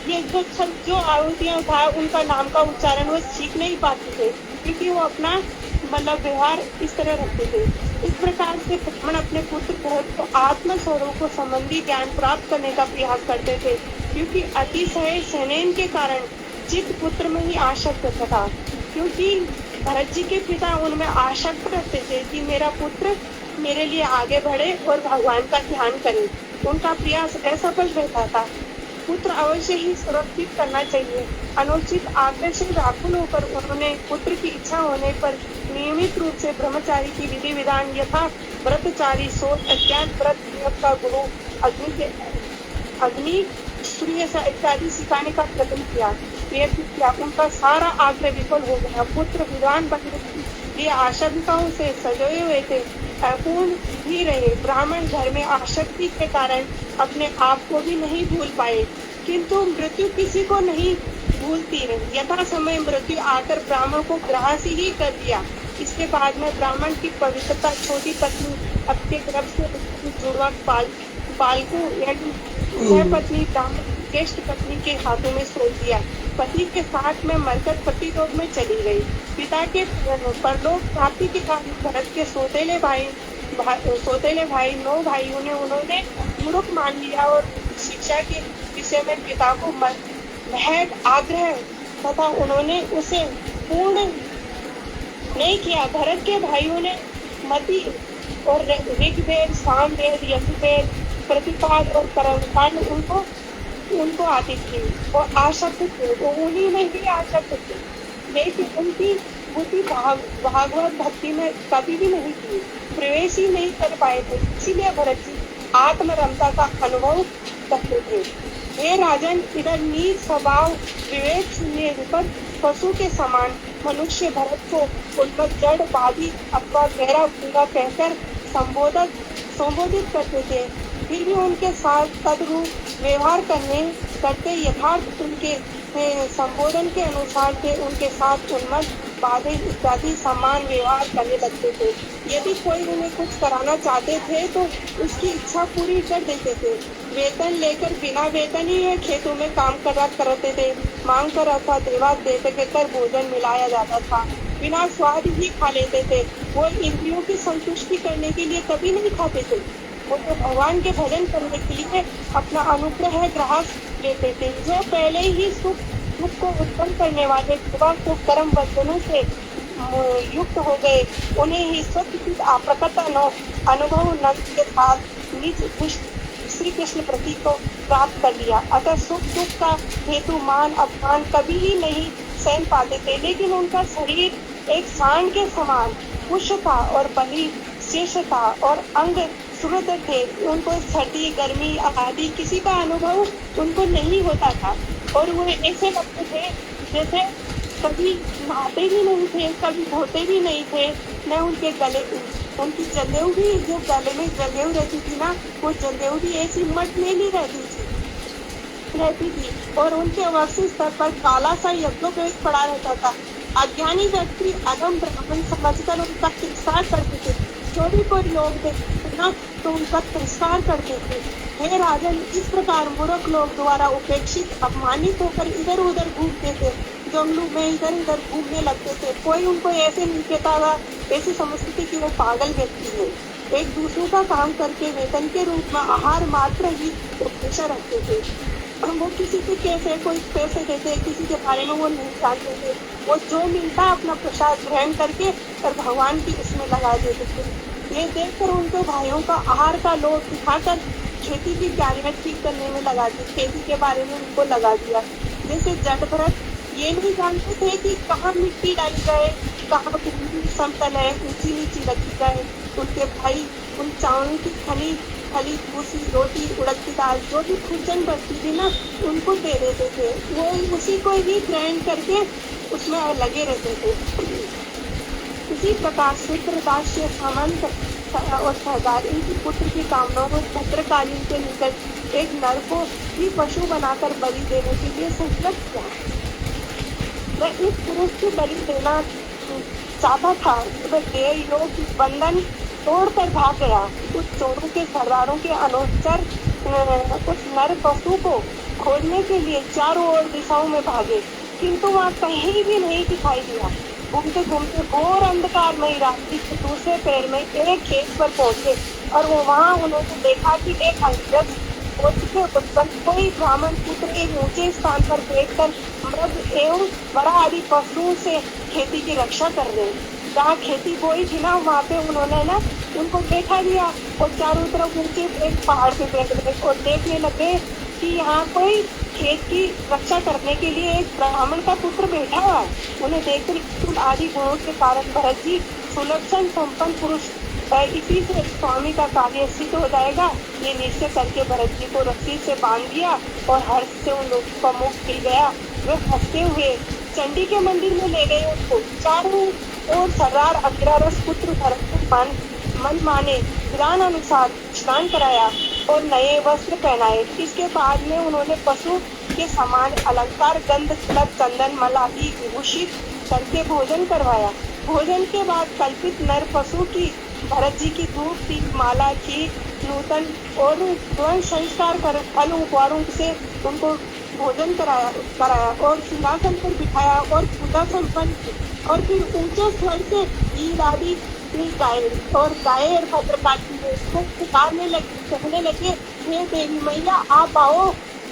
ये जो आहुतियां था उनका नाम का उच्चारण वो सीख नहीं पाते थे, क्योंकि वो अपना व्यवहार इस तरह रखते थे। इस प्रकार से ब्राह्मण अपने पुत्र भरत को आत्म स्वरूप को संबंधी ज्ञान प्राप्त करने का प्रयास करते थे, क्योंकि अतिशय स्नेह के कारण चित्त पुत्र में ही आसक्त था, क्योंकि भरत जी के पिता उनमें आसक्त रहते थे कि मेरा पुत्र मेरे लिए आगे बढ़े और भगवान का ध्यान करे। उनका प्रयास असफल रहता था। पुत्र अवश्य ही सुरक्षित करना चाहिए। अनुचित आग्रह से व्याकुल होकर उन्होंने पुत्र की इच्छा होने पर नियमित रूप से ब्रह्मचारी की विधि विधान यथा व्रतचारी, शोध, अज्ञान, व्रत का गुरु, अग्नि प्रिय इत्यादि सिखाने का प्रयत्न किया। उनका सारा आग्रह विफल हो गया। पुत्र विद्वान बनने ये आशंकाओं से सजोए हुए थे, अपूर्ण ही रहे। ब्राह्मण घर में आसक्ति के कारण अपने आप को भी नहीं भूल पाए। किंतु मृत्यु किसी को नहीं भूलती है। यथा समय मृत्यु आकर ब्राह्मण को ग्रास ही कर दिया। इसके बाद में ब्राह्मण की पवित्रता छोटी पत्नी अपने गर्भ से जुड़वा बालको यानी वह पत्नी ब्राह्मण ज्येष्ठ पत्नी के हाथों में सौंप दिया। पति के साथ में मरकर प्रतिलोक में चली गई। पिता के परलोक प्राप्ति के कारण भरत के सौतेले भाई 9 भाइयों ने उन्होंने मूर्ख मान लिया और शिक्षा के विषय में पिता को महज आग्रह तथा उन्होंने उसे पूर्ण नहीं किया। भरत के भाइयों ने मति और ऋग्वेद, सामवेद, यजुर्वेद, प्रतिपाद और कर्मकांड उनको आती थी और आसक्त थे, वो उन्हीं में ही आसक्त थे, लेकिन उनकी बुद्धि भागवत भक्ति में कभी भी नहीं थी, प्रवेश ही नहीं कर पाए थे। इसीलिए भरत जी आत्मरमता का अनुभव करते थे। हे राजन, इधर नीच स्वभाव विवेक शून्य विपद पशु के समान मनुष्य भरत को उन्मत्त जड़वादी अथवा गहरा पूरा कहकर संबोधित करते थे। फिर भी उनके साथ तद्रूप व्यवहार करते यथार्थ उनके संबोधन के अनुसार थे। उनके साथ उन्मत्त बाधे इत्यादि समान व्यवहार करने लगते थे। यदि कोई उन्हें कुछ कराना चाहते थे तो उसकी इच्छा पूरी कर देते थे। वेतन लेकर बिना वेतन ही ये खेतों में काम करते थे। मांग कर अथवा देवा देते कर भोजन मिलाया जाता था। बिना स्वाद ही खा लेते थे। वो इंद्रियों की संतुष्टि करने के लिए कभी नहीं खाते थे। वो तो भगवान के भजन करने के लिए अपना अनुग्रह ग्रास लेते थे। जो पहले ही सुख को उत्पन्न करने वाले को कर्म बंधनों से युक्त हो गए, उन्हें ही सत्य अप्रकट अनुभव नंद के साथ निज श्री कृष्ण प्रति को प्राप्त कर लिया। अतः सुख का हेतु मान अपमान कभी ही नहीं सहन पाते थे, लेकिन उनका शरीर एक सांड के समान पुष्ट था और बलि शेष था और अंग सुरत थे। उनको सर्दी गर्मी आदि किसी का अनुभव उनको नहीं होता था और वो ऐसे लगते थे जैसे कभी नहाते भी नहीं थे, कभी धोते भी नहीं थे। न उनके गले उनकी जनेऊ भी जो गले में जनेऊ रहती थी ना, वो जनेऊ भी ऐसी मट में नहीं रहती थी और उनके अवस्थी स्तर पर काला सा यज्ञोपवीत पड़ा रहता था। अज्ञानी व्यक्ति अधम ब्राह्मण समझकर उनका तिरस्कार करते थे। जो भी कोई लोग देखते ना तो उनका तिरस्कार करते थे। हे राजन, इस प्रकार मूर्ख लोग द्वारा उपेक्षित अपमानित होकर इधर उधर घूमते थे। जंगलों में इधर उधर घूमने लगते थे। कोई उनको ऐसे नहीं कहता था, ऐसे समझते थे कि वो पागल व्यक्ति है। एक दूसरे का काम करके वेतन के रूप में आहार मात्र ही उपेक्षा रखते थे। वो किसी को कैसे कोई पैसे देते, किसी के बारे में वो नहीं जानते थे। वो जो मिलता अपना प्रसाद ग्रहण करके और भगवान की उसमें लगा देते थे। ये देखकर उनके भाइयों का आहार का लोभ दिखाकर खेती की क्यारियां ठीक करने में लगा दी। खेती के बारे में उनको लगा दिया। जैसे जट भरत ये नहीं जानते थे कि कहाँ मिट्टी डाली जाए, कहाँ समतल है, ऊंची नीची रखी जाए। उनके भाई उन चावलों की खली भूसी रोटी उड़द की दाल जो भी भोजन बचती थी ना, उनको दे देते थे। वो उसी को ही ग्रहण करके उसमें लगे रहते थे। इसी प्रकार शूद्र दास्य सामंत और सरदार इनकी पुत्र की कामनाओं को भद्रकालीन के निकट एक नर को ही पशु बनाकर बलि देने के लिए संकल्प किया। वह इस पुरुष की बलि देना चाहता था। वह देह योग बंधन तोड़कर भाग गया। उस चोरों के सरदारों के अनुचर उस नर पशु को खोजने के लिए चारों ओर दिशाओं में भागे, किंतु वहाँ कहीं भी नहीं दिखाई दिया। घूमते घूमते घोर अंधकार में रात्रि के दूसरे पैर में एक खेत पर पहुंचे और वो वहाँ उन्होंने देखा कि एक अंग्रेज कोई ब्राह्मण पुत्र एक ऊंचे स्थान पर बैठकर मृग एवं बड़ा आदि पशुओं से खेती की रक्षा कर रहे। जहाँ खेती बोई थी ना, वहाँ पे उन्होंने ना उनको बैठा दिया और चारों तरफ ऊंचे एक पहाड़ पे बैठ गए और देखने लगे कि यहाँ कोई खेत की रक्षा करने के लिए एक ब्राह्मण का पुत्र बैठा हुआ है। उन्हें देखकर आदि गुणों के कारण भरत जी सुलक्षण संपन्न पुरुष इसी से स्वामी का कार्य सिद्ध हो जाएगा, ये निश्चय करके भरत जी को रस्सी से बांध दिया और हर्ष से उन लोगों का मुख खिल गया। वे हंसते हुए चंडी के मंदिर में ले गए उनको। चारों ओर सरदार अग्ररस पुत्र भरत को मन माने विधान अनुसार स्नान कराया। और नए वस्त्र पहनाए। इसके बाद में उन्होंने पशु के समान अलंकार, गंध, तिलक, चंदन, मलाही विभूषित करके भोजन करवाया। भोजन के बाद कल्पित नर पशु की भरत जी की धूप, दीप, माला, खीर, नूतन और द्वंद संस्कार कर फल उपहारों से उनको भोजन कराया और सिंहासन पर बिठाया और पूजा संपन्न की। और फिर ऊंचे स्वर से गीत आदि गाए और भद्रकाली ने उसको पुकारने लगे, कहने लगे, हे देवी मैया आप आओ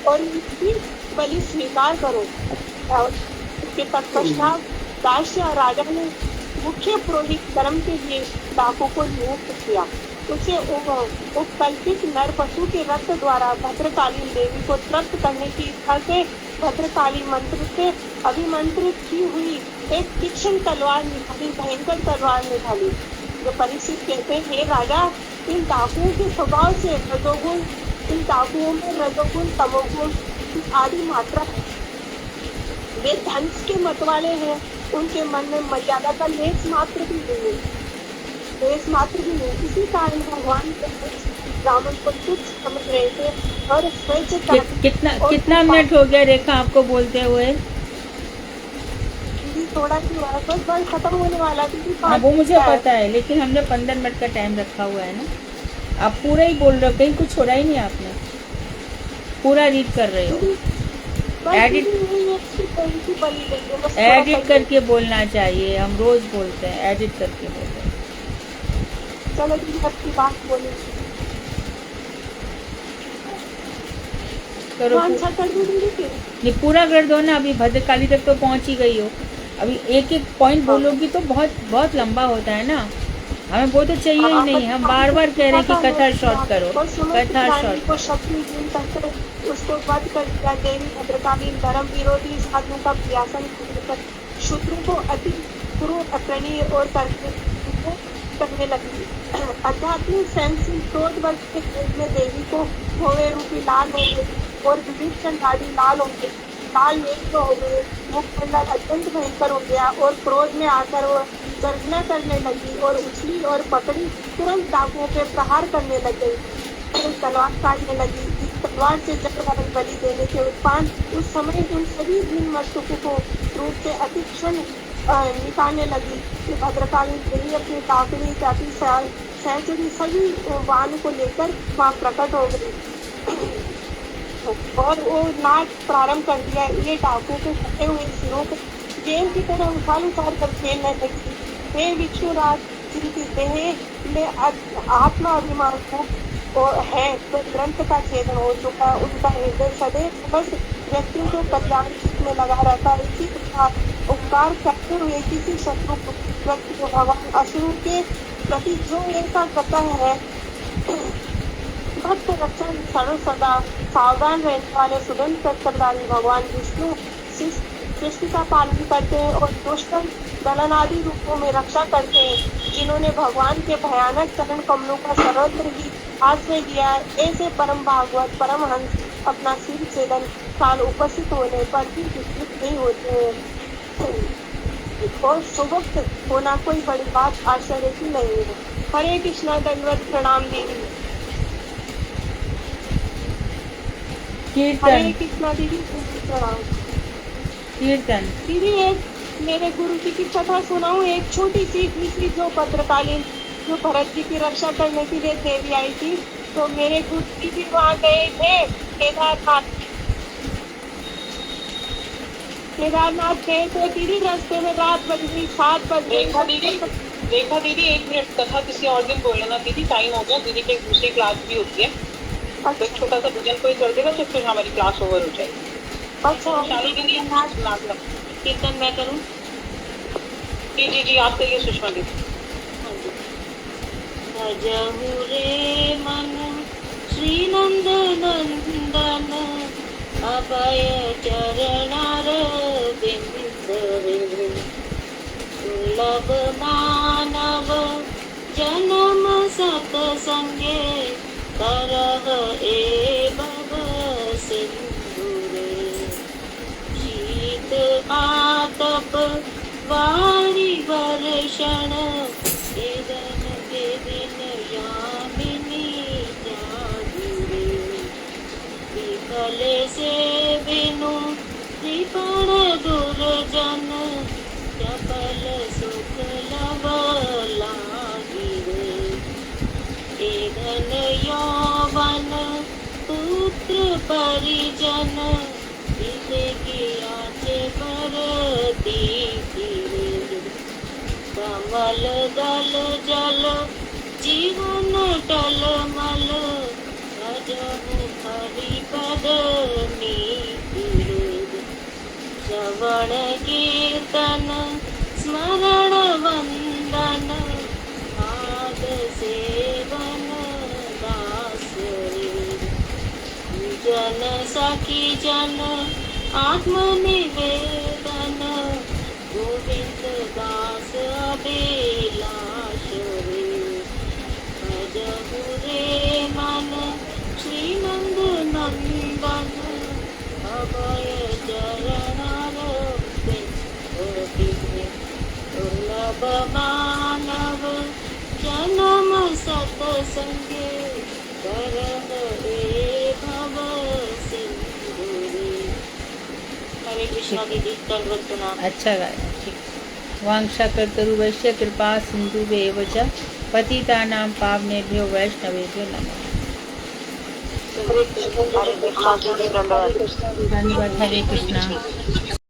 और इसकी बलि स्वीकार करो। इसके तत्पश्चात दास्य राजा ने मुख्य पुरोहित कर्म के लिए डाकू को नियुक्त किया। उसे उपकल्पित नर पशु के रक्त द्वारा भद्रकाली देवी को तृप्त करने की इच्छा से भद्रकाली मंत्र से अभिमंत्रित की हुई एक तीक्ष्ण तलवार निकाली, भयंकर तलवार निकाली। जो परीक्षित कहते हैं, हे राजा, इन डाकुओं के स्वभाव से रजोगुण, इन डाकुओं में रजोगुण, तमोगुण आदि मात्रा है। वे धनुष के मत वाले हैं, उनके मन में मर्यादा का लेस मात्र भी नहीं, इसी कारण भगवान ब्राह्मण को तुच्छ समझ रहे थे और कितना मिनट हो गया रेखा आपको बोलते हुए? थोड़ा बस खत्म होने वाला थी। हाँ वो मुझे पता है, लेकिन हमने 15 मिनट का टाइम रखा हुआ है ना। आप पूरा ही बोल रहे हो, कहीं कुछ छोड़ा ही नहीं आपने, पूरा रीड कर रहे हो। एडिट करके बोलना चाहिए, हम रोज बोलते हैं, एडिट करके बोलते हैं। चलो आपकी बात बोलिए, करो नहीं, पूरा कर दो ना। अभी भद्रकाली तक तो पहुंच ही गई हो, अभी एक एक पॉइंट बोलोगी तो बहुत लंबा होता है ना, हमें वो तो चाहिए ही नहीं। हम बार बार कह रहे हैं कि कथा शॉर्ट करो, कथा शॉर्ट। उसको वध कर दिया। देवी भद्रकाली धर्म विरोधी साधु का प्रयासन शूद्रों को अति प्रणीय और करने लगी। आध्यात्मिक सहनशील क्रोध वर्ष के क्रोध में देवी को भोवे रूपी लाल हो गए और विभीषण दाढ़ी लाल हो गई, लाल नेत्र हो गए, मुखमंडल अत्यंत भयंकर हो गया और क्रोध में आकर वो गर्जना करने लगी और उछली और पकड़ी तुरंत डाकुओं पे प्रहार करने लग गई, तलवार काटने लगी। इस तलवार से जगह बलि देने के उत्पाद उस समय उन सभी भीन मस्तकों को रूप से अति क्षण निकालने लगी कि भद्रकाली देवी अपनी काकड़ी जाति सहचरी सभी वाहन को लेकर वहाँ प्रकट हो गई और वो नाच प्रारंभ कर दिया। ये डाकू के फटे हुए सिरों को गेम की तरह उछाल कर खेलने लगी। हे विष्णुराज, जिनकी देह में आत्मा अभिमान है तो ग्रंथ का छेदन हो चुका, उनका हृदय सदैव समस्त व्यक्तियों को कल्याण में लगा रहता है। इसी प्रकार उपकार करते हुए किसी शत्रु व्यक्ति को भगवान असुर के प्रति जो ऐसा करता है, भक्त रक्षण सर्व सदा सावधान रहने वाले सुगंध प्रदानी भगवान विष्णु सृष्टि का पालन करते हैं और दुष्टम दलन आदि रूपों में रक्षा करते हैं। जिन्होंने भगवान के भयानक चरण कमलों का सर्वत्र ही आश्रय दिया है, ऐसे परम भागवत परमहंस अपना सिर छेदन काल उपस्थित होने पर भी विचलित नहीं होते हैं और सुभक्त होना कोई बड़ी बात आश्चर्य की नहीं है। हरे कृष्णा, दंडवत प्रणाम दीदी। हरे कृष्णा दीदी, प्रणाम। कीर्तन दीदी, एक मेरे गुरु जी की कथा सुनाऊं, एक छोटी सी तीसरी जो भद्रकालीन जो भरत जी की रक्षा करने के लिए देवी आई थी, तो मेरे गुरु जी भी वहाँ गए थे केदारनाथ गए थे। दीदी रास्ते में रात बज गई, 7 बज गई। देखा दीदी, 1 मिनट कथा किसी और दिन बोले ना दीदी, टाइम हो गया। दीदी की दूसरी क्लास भी होती है, तो एक छोटा सा भजन कोई कर देगा तो फिर हमारी क्लास ओवर हो जाएगी। अच्छा, कीर्तन मैं करूँ? जी आप करिए सुषमा दीदी। भजहु रे मन श्री नंद नंदन, अभय चरणार बिंद दुर्लभ मानव जन्म सत्संगे, तरह ए भव सिंधुरे, शीत आतप वाणी वर्षण, दिन यामिनी जादू ए धन यौवन पुत्र परिजन इसे किया चे भरती गिरे कमल दल जल जीवन टल मल भजहु हरि पद नीतिरेद श्रवण कीर्तन स्मरण वंदन पाद सेवन दास रे जन सखी जन आत्म निवेदन गोविंद दास अभिलाष रे भजहु रे मन श्रीनंद नंदन अभय चरण दुर्लभ मानव जन्म सतसंगे करह रे भव सिंधु रे। हरे कृष्णा दीदी, दंडवत प्रणाम। अच्छा गाया, ठीक। वांछाकर्तरु वैश्य कृपा सिंधुभ्येव च पतितानां पावनेभ्यो वैष्णवेभ्यो नमः। हरे कृष्णा दीदी, दंडवत। धन्यवाद। हरे कृष्णा।